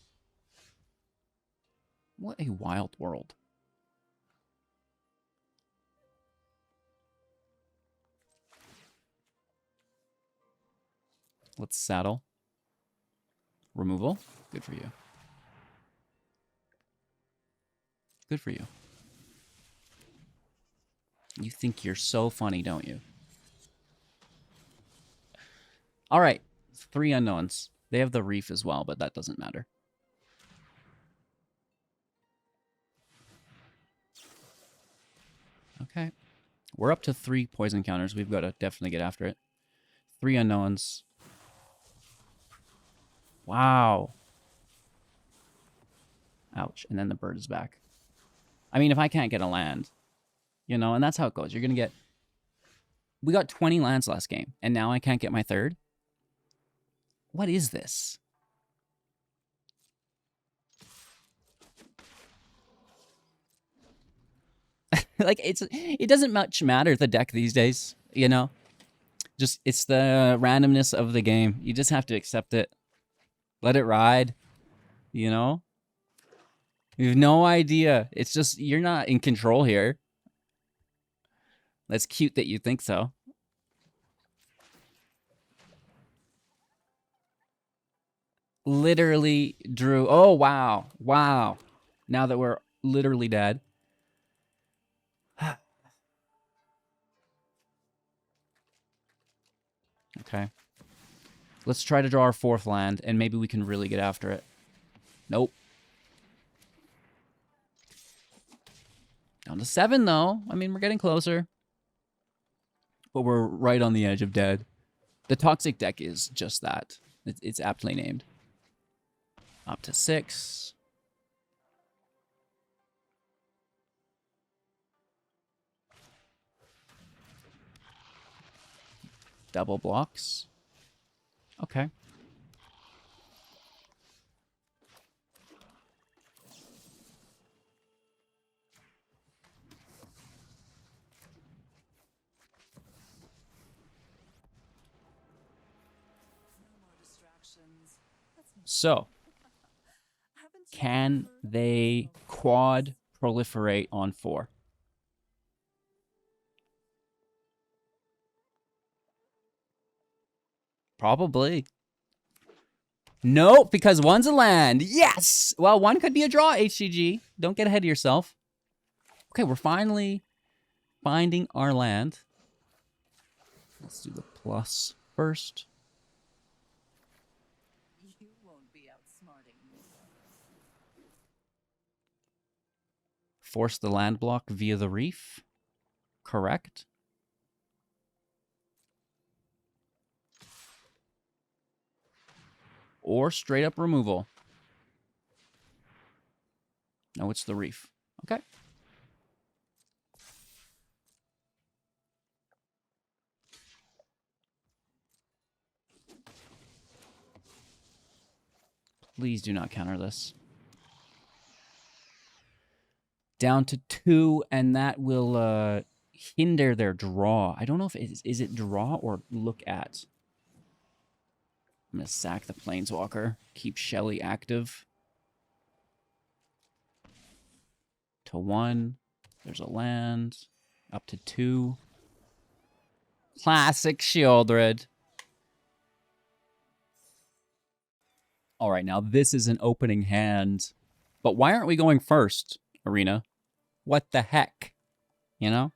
What a wild world. Let's saddle. Removal. Good for you. Good for you. You think you're so funny, don't you? All right. 3 unknowns. They have the reef as well, but that doesn't matter. Okay. We're up to 3 poison counters. We've got to definitely get after it. 3 unknowns. Wow. Ouch. And then the bird is back. I mean, if I can't get a land, you know, and that's how it goes. You're going to get... We got 20 lands last game, and now I can't get my third? What is this? Like, it doesn't much matter, the deck these days, you know? Just, it's the randomness of the game. You just have to accept it. Let it ride, you know? You have no idea. It's just, you're not in control here. That's cute that you think so. Literally drew. Oh, wow. Wow. Now that we're literally dead. Okay. Let's try to draw our 4th land, and maybe we can really get after it. Nope. Down to 7, though. I mean, we're getting closer. But we're right on the edge of dead. The toxic deck is just that. It's aptly named. Up to 6. Double blocks. Okay. So, can they quad proliferate on 4? Probably. Nope, because one's a land. Yes! Well, one could be a draw, HCG. Don't get ahead of yourself. Okay, we're finally finding our land. Let's do the plus first. You won't be outsmarting me. Force the land block via the reef. Correct. Or straight up removal. No, it's the reef. Okay. Please do not counter this. Down to 2, and that will hinder their draw. I don't know if is it draw or look at. I'm going to sack the Planeswalker. Keep Shelly active. To 1. There's a land. Up to 2. Classic Shieldred. All right, now this is an opening hand. But why aren't we going first, Arena? What the heck? You know?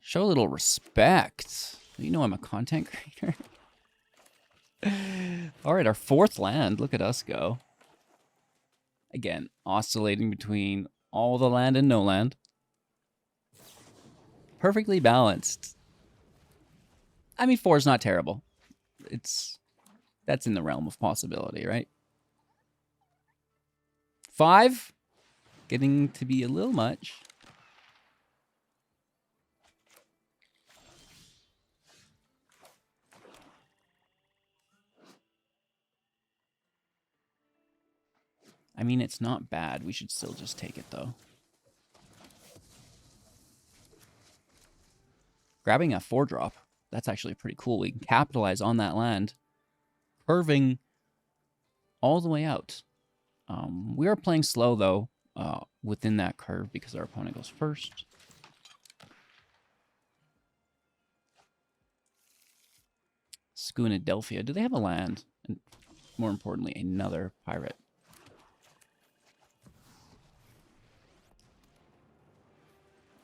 Show a little respect. You know I'm a content creator. All right, our 4th land. Look at us go. Again, oscillating between all the land and no land. Perfectly balanced. I mean, 4 is not terrible. That's in the realm of possibility, right? 5? Getting to be a little much. I mean, it's not bad. We should still just take it, though. Grabbing a 4-drop, that's actually pretty cool. We can capitalize on that land. Curving all the way out. We are playing slow, though, within that curve because our opponent goes first. Schoonadelphia. Do they have a land? And more importantly, another pirate.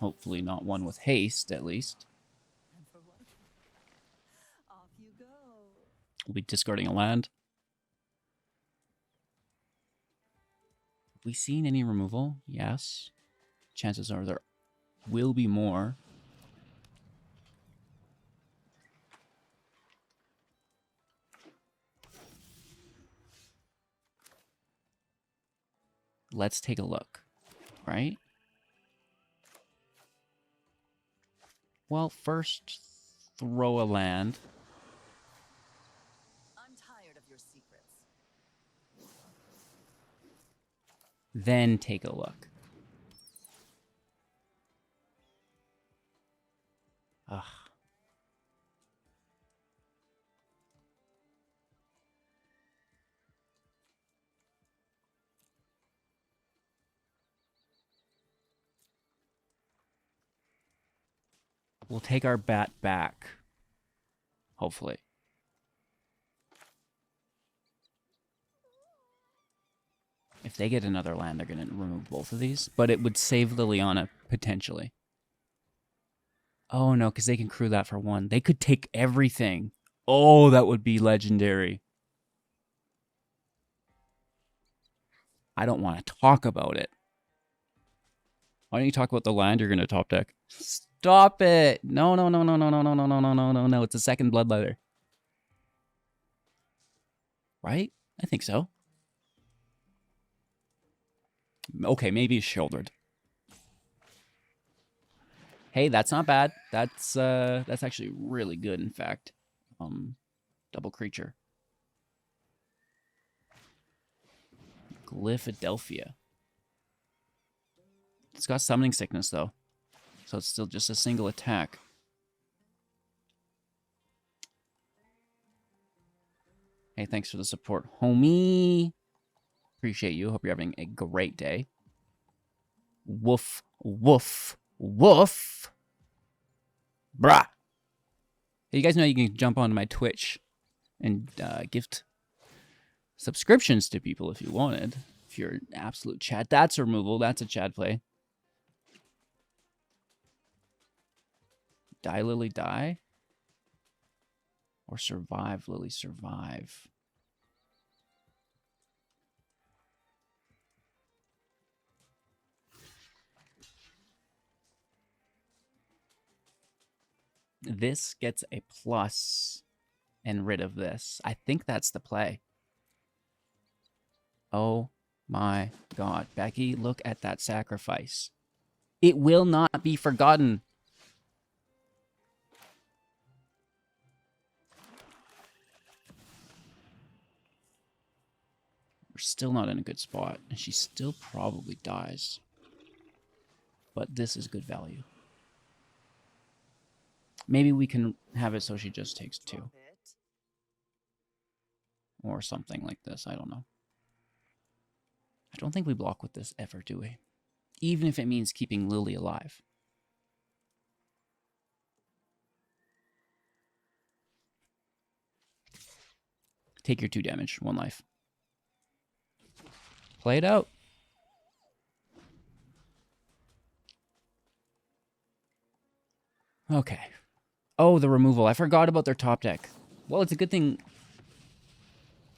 Hopefully not one with haste, at least. And for one thing, off you go. We'll be discarding a land. Have we seen any removal? Yes. Chances are there will be more. Let's take a look, right? Well, first, throw a land. I'm tired of your secrets. Then take a look. Ugh. We'll take our bat back. Hopefully. If they get another land, they're going to remove both of these. But it would save Liliana, potentially. Oh, no, because they can crew that for 1. They could take everything. Oh, that would be legendary. I don't want to talk about it. Why don't you talk about the land you're going to top deck? Stop it! No, no, no, no, no, no, no, no, no, no, no, no, no. It's a second bloodletter. Right? I think so. Okay, maybe it's shouldered. Hey, that's not bad. That's actually really good, in fact. Double creature. Glyphadelphia. It's got summoning sickness, though. So it's still just a single attack. Hey, thanks for the support, homie. Appreciate you. Hope you're having a great day. Woof, woof, woof. Brah. Hey, you guys know you can jump onto my Twitch and gift subscriptions to people if you wanted. If you're an absolute Chad. That's a removal. That's a Chad play. Die, Lily, die? Or survive, Lily, survive? This gets a plus and rid of this. I think that's the play. Oh my god. Becky, look at that sacrifice. It will not be forgotten. We're still not in a good spot, and she still probably dies. But this is good value. Maybe we can have it so she just takes 2. Or something like this, I don't know. I don't think we block with this ever, do we? Even if it means keeping Lily alive. Take your 2 damage, 1 life. Play it out. Okay. Oh, the removal. I forgot about their top deck. Well, it's a good thing.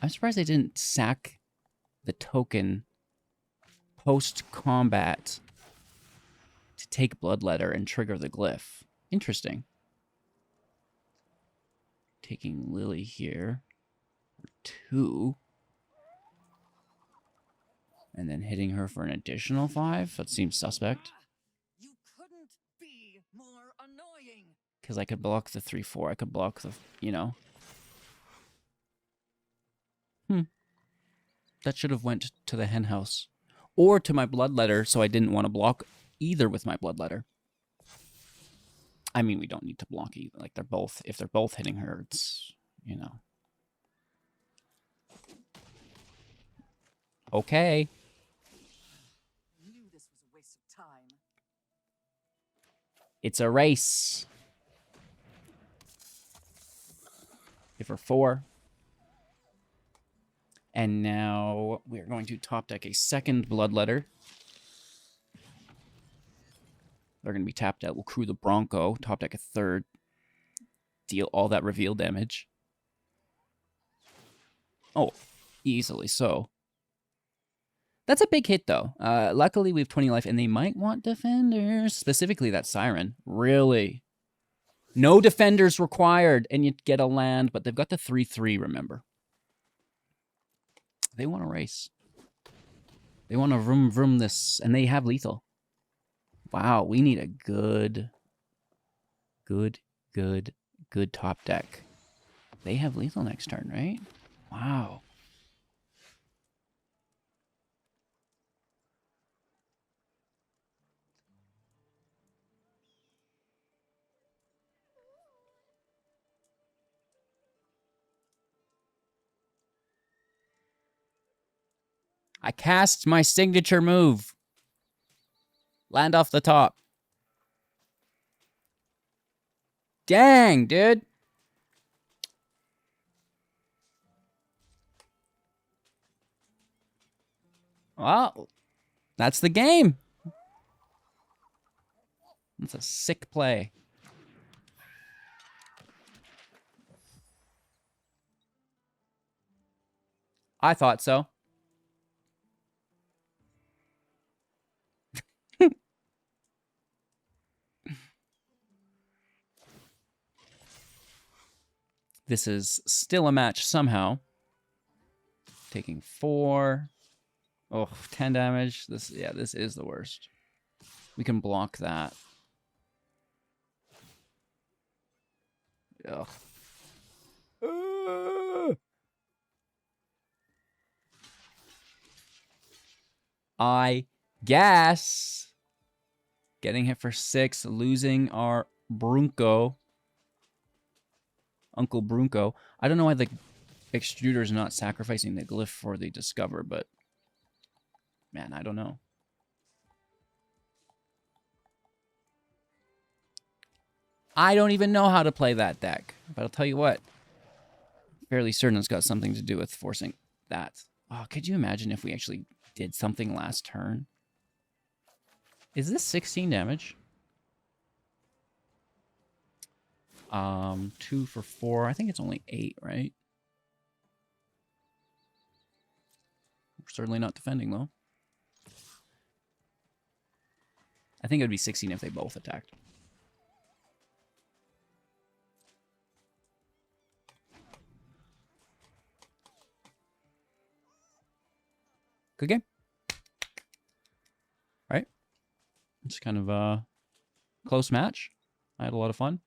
I'm surprised they didn't sack the token post-combat to take Bloodletter and trigger the glyph. Interesting. Taking Lily here. 2. And then hitting her for an additional 5? That seems suspect. You couldn't be more annoying. Because I could block the 3/4. I could block the, you know. That should have went to the hen house. Or to my bloodletter, so I didn't want to block either with my bloodletter. I mean, we don't need to block either. Like, they're both... If they're both hitting her, it's... You know. Okay. Knew this was a waste of time. It's a race. Give her 4. And now we're going to top deck a second bloodletter. They're going to be tapped out. We'll crew the Bronco, top deck a third. Deal all that reveal damage. Oh, easily so. That's a big hit, though. Luckily, we have 20 life, and they might want defenders. Specifically, that Siren. Really? No defenders required, and you get a land, but they've got the 3/3, remember. They want to race. They want to vroom vroom this, and they have lethal. Wow, we need a good top deck. They have lethal next turn, right? Wow. I cast my signature move. Land off the top. Dang, dude. Well, that's the game. That's a sick play. I thought so. This is still a match somehow. Taking 4. Oh, 10 damage. This is the worst. We can block that. Ugh. I guess. Getting hit for 6, losing our Brunco. Uncle Brunco. I don't know why the extruder's not sacrificing the glyph for the discover, but man, I don't know. I don't even know how to play that deck, but I'll tell you what. Fairly certain it's got something to do with forcing that. Oh, could you imagine if we actually did something last turn? Is this 16 damage? 2 for 4. I think it's only 8, right? We're certainly not defending, though. I think it would be 16 if they both attacked. Good game. All right. It's kind of a close match. I had a lot of fun.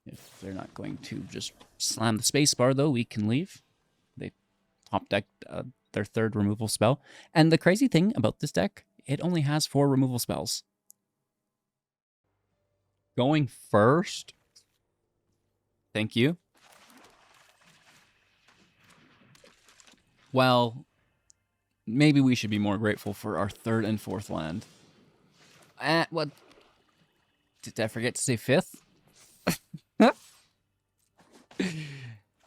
If they're not going to just slam the space bar, though, we can leave. They top decked their third removal spell. And the crazy thing about this deck, it only has 4 removal spells. Going first. Thank you. Well, maybe we should be more grateful for our 3rd and 4th land. What? Did I forget to say 5th?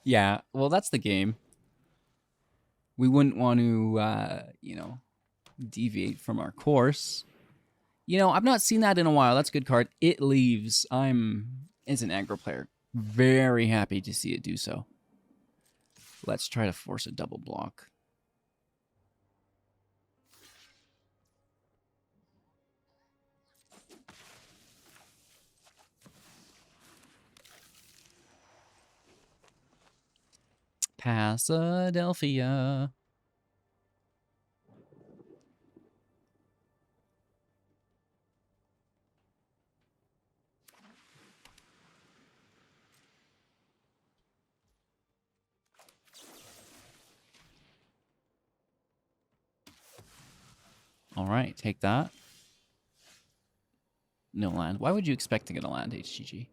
Yeah, well, that's the game. We wouldn't want to, deviate from our course. I've not seen that in a while. That's a good card. It leaves. As an aggro player, very happy to see it do so. Let's try to force a double block. Pasadelphia. All right, take that. No land. Why would you expect to get a land, HGG?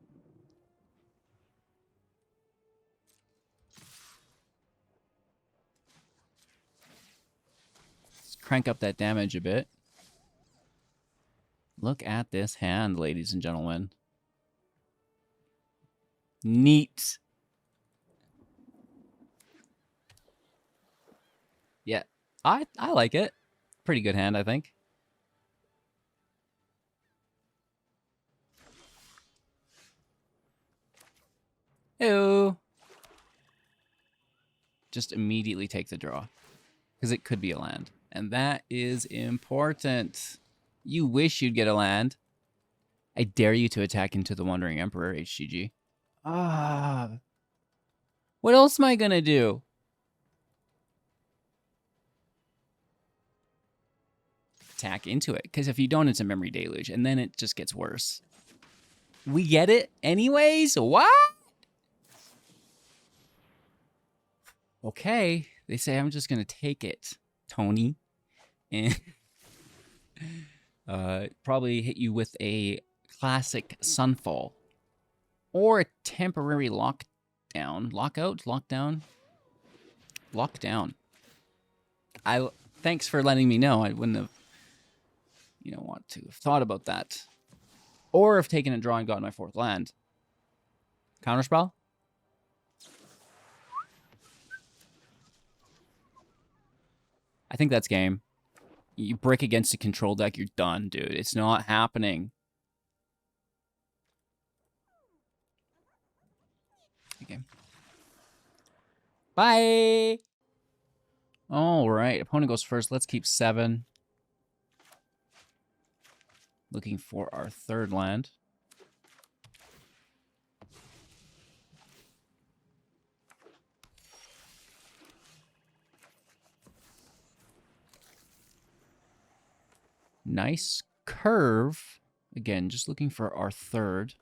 Let's crank up that damage a bit. Look at this hand, ladies and gentlemen. Neat. Yeah, I like it. Pretty good hand, I think. Ew. Just immediately take the draw. Because it could be a land. And that is important. You wish you'd get a land. I dare you to attack into the Wandering Emperor, HGG. Ah. What else am I going to do? Attack into it. Because if you don't, it's a Memory Deluge. And then it just gets worse. We get it anyways? What? Okay. They say I'm just going to take it, Tony. And probably hit you with a classic Sunfall. Or a temporary lockdown. Lockout? Lockdown? Lockdown. Thanks for letting me know. I wouldn't have, want to have thought about that. Or have taken a draw and gotten my 4th land. Counterspell? I think that's game. You brick against a control deck, you're done, dude. It's not happening. Okay. Bye! All right, opponent goes first. Let's keep 7. Looking for our 3rd land. Nice curve. Again, just looking for our 3rd.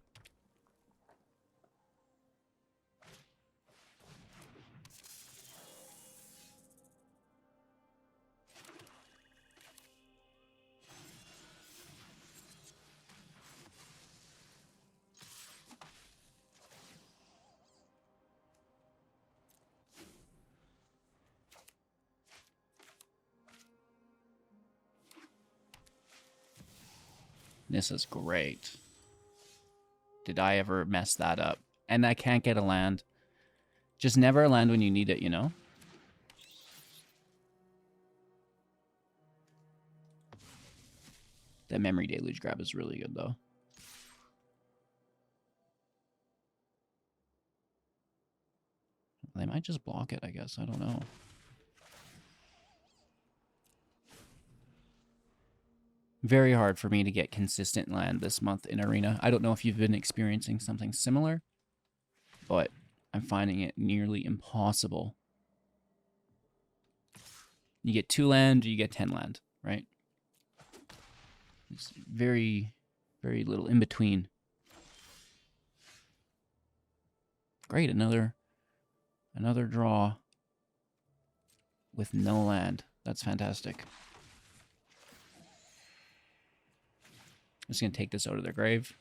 This is great. Did I ever mess that up? And I can't get a land. Just never a land when you need it, you know? That Memory Deluge grab is really good, though. They might just block it, I guess. I don't know. Very hard for me to get consistent land this month in Arena. I don't know if you've been experiencing something similar, but I'm finding it nearly impossible. You get 2 land, or you get 10 land, right? It's very, very little in between. Great, another draw with no land. That's fantastic. I'm just going to take this out of their grave.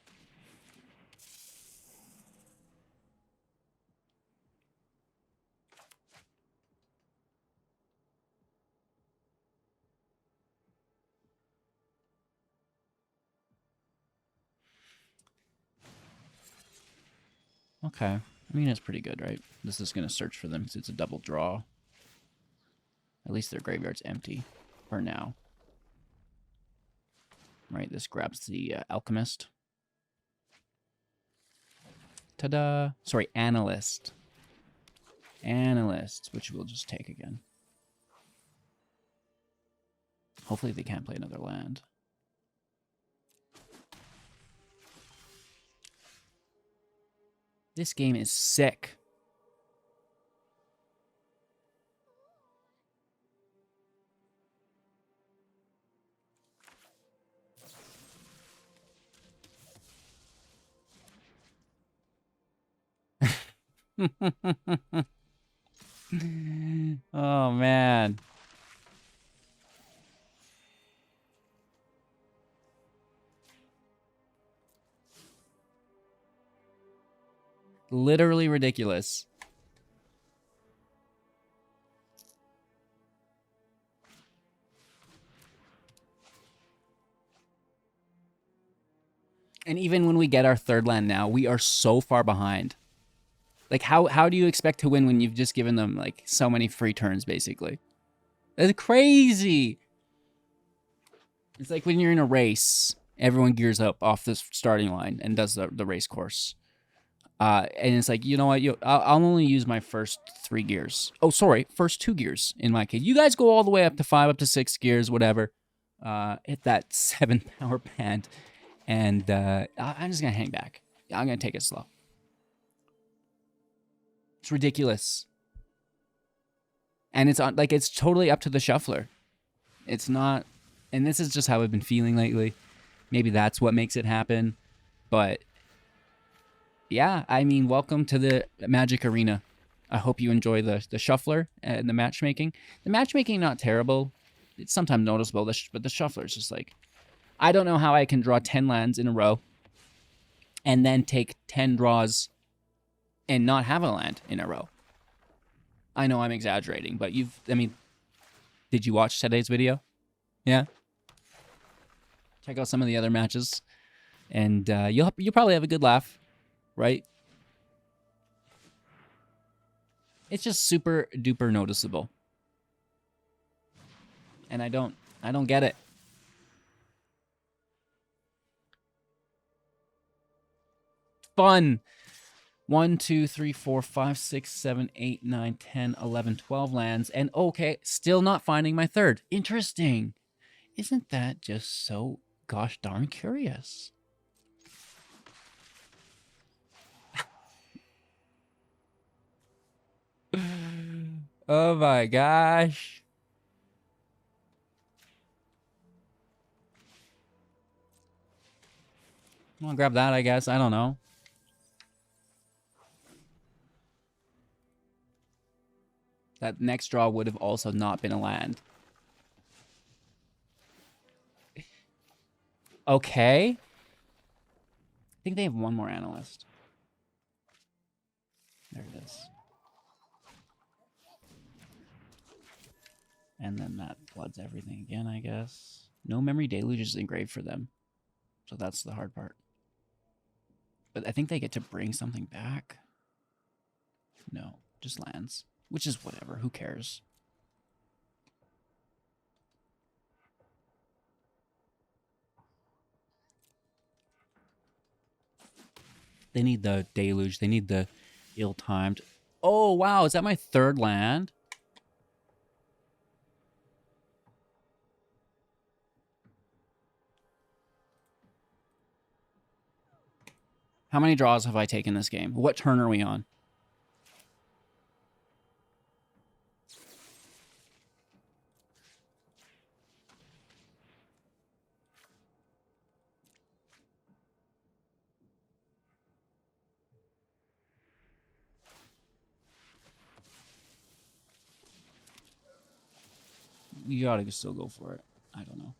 Okay. I mean, it's pretty good, right? This is going to search for them because it's a double draw. At least their graveyard's empty for now. Right, this grabs the Alchemist. Ta-da! Sorry, Analyst. Analyst, which we'll just take again. Hopefully they can't play another land. This game is sick. Oh, man. Literally ridiculous. And even when we get our third land now, we are so far behind. Like, how do you expect to win when you've just given them, like, so many free turns, basically? That's crazy! It's like when you're in a race, everyone gears up off this starting line and does the race course. And it's like, you know what? I'll only use my first 3 gears. Oh, sorry, first 2 gears in my case. You guys go all the way up to 5, up to 6 gears, whatever. Hit that 7 power band. And I'm just going to hang back. I'm going to take it slow. It's ridiculous. And it's on, like, it's totally up to the shuffler. It's not, and this is just how I've been feeling lately. Maybe that's what makes it happen. But yeah, I mean, welcome to the Magic Arena. I hope you enjoy the shuffler and the matchmaking. The matchmaking, not terrible. It's sometimes noticeable, but the shuffler is just like, I don't know how I can draw 10 lands in a row and then take 10 draws and not have a land in a row. I know I'm exaggerating, but did you watch today's video? Yeah? Check out some of the other matches, and you'll probably have a good laugh, right? It's just super duper noticeable. And I don't get it. Fun. 1, 2, 3, 4, 5, 6, 7, 8, 9, 10, 11, 12 lands. And okay, still not finding my third. Interesting. Isn't that just so gosh darn curious? Oh my gosh. I'm gonna grab that, I guess. I don't know. That next draw would have also not been a land. Okay. I think they have one more analyst. There it is. And then that floods everything again, I guess. No Memory Deluge is engraved for them. So that's the hard part. But I think they get to bring something back. No, just lands. Which is whatever, who cares? They need the Deluge, they need the ill-timed. Oh, wow, is that my third land? How many draws have I taken this game? What turn are we on? You gotta still go for it. I don't know.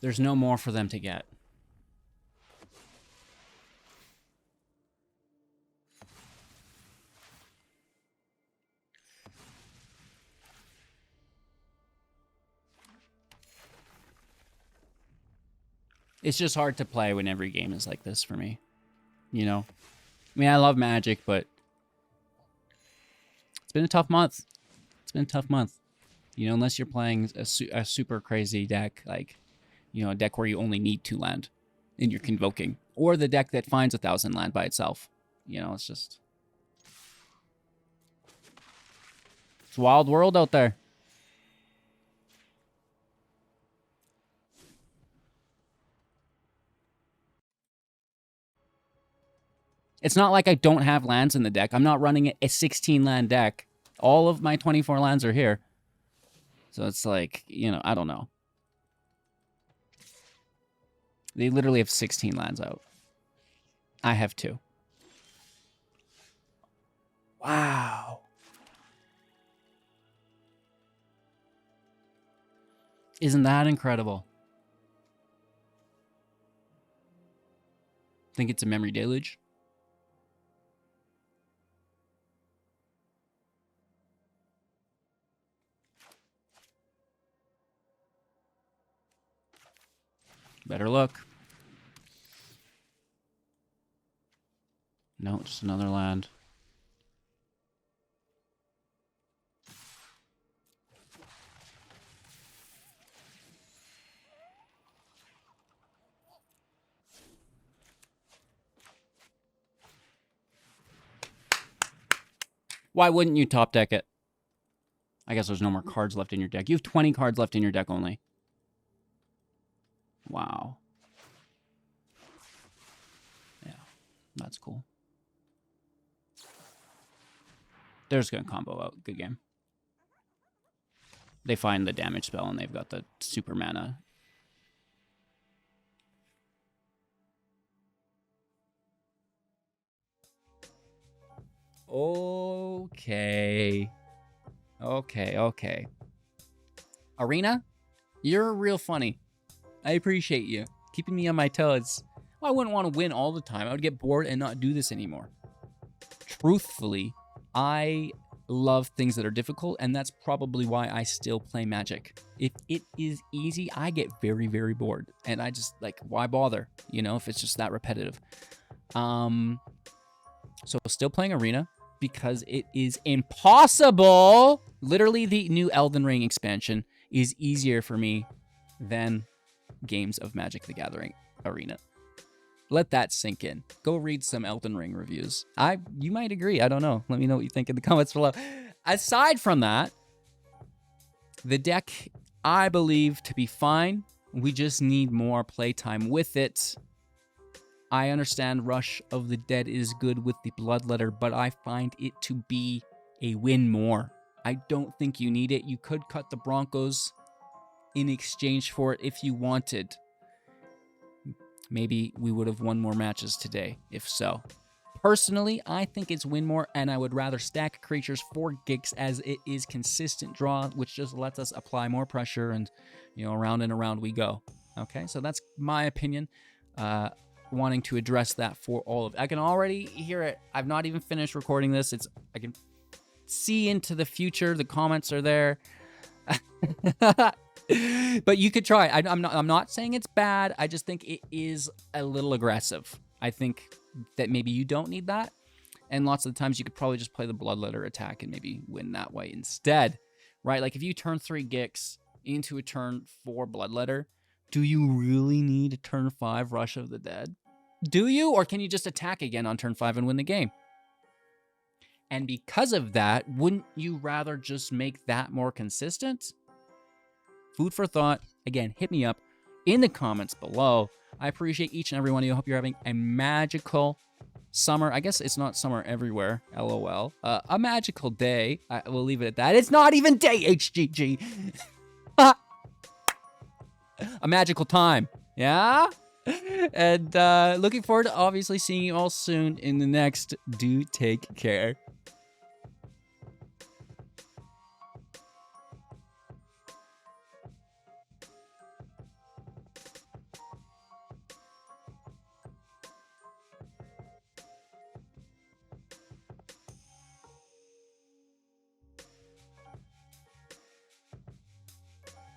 There's no more for them to get. It's just hard to play when every game is like this for me. You know? I mean, I love Magic, but it's been a tough month. It's been a tough month. You know, unless you're playing a super crazy deck, like, you know, a deck where you only need 2 land and you're convoking. Or the deck that finds 1,000 land by itself. You know, it's just... It's a wild world out there. It's not like I don't have lands in the deck. I'm not running a 16-land deck. All of my 24 lands are here. So it's like, you know, I don't know. They literally have 16 lands out. I have 2. Wow. Isn't that incredible? Think it's a memory deluge. Better look. No, just another land. Why wouldn't you top deck it? I guess there's no more cards left in your deck. You have 20 cards left in your deck only. Wow. Yeah, that's cool. They're just going to combo out. Good game. They find the damage spell and they've got the super mana. Okay. Okay. Arena, you're real funny. I appreciate you keeping me on my toes. Well, I wouldn't want to win all the time. I would get bored and not do this anymore. Truthfully, I love things that are difficult, and that's probably why I still play Magic. If it is easy, I get very, very bored. And I just, like, why bother? You know, if it's just that repetitive. So still playing Arena because it is impossible. Literally, the new Elden Ring expansion is easier for me than games of Magic the Gathering Arena. Let that sink in. Go read some Elden Ring reviews. You might agree. I don't know. Let me know what you think in the comments below. Aside from that, the deck, I believe, to be fine. We just need more playtime with it. I understand Rush of the Dead is good with the Bloodletter, but I find it to be a win more. I don't think you need it. You could cut the Broncos in exchange for it if you wanted. Maybe we would have won more matches today, if so. Personally, I think it's win more, and I would rather stack creatures for Gix as it is consistent draw, which just lets us apply more pressure, and, you know, around and around we go. Okay, so that's my opinion. Wanting to address that for all of it. I can already hear it. I've not even finished recording this. I can see into the future. The comments are there. But you could try it. I'm not saying it's bad. I just think it is a little aggressive. I think that maybe you don't need that. And lots of the times you could probably just play the Bloodletter attack and maybe win that way instead. Right? Like if you turn 3 Gix into a turn 4 Bloodletter, do you really need a turn 5 Rush of the Dead? Do you? Or can you just attack again on turn 5 and win the game? And because of that, wouldn't you rather just make that more consistent? Food for thought. Again, hit me up in the comments below. I appreciate each and every one of you. I hope you're having a magical summer. I guess it's not summer everywhere. LOL. A magical day. We'll leave it at that. It's not even day, HGG. A magical time. Yeah? And looking forward to obviously seeing you all soon in the next Do Take Care.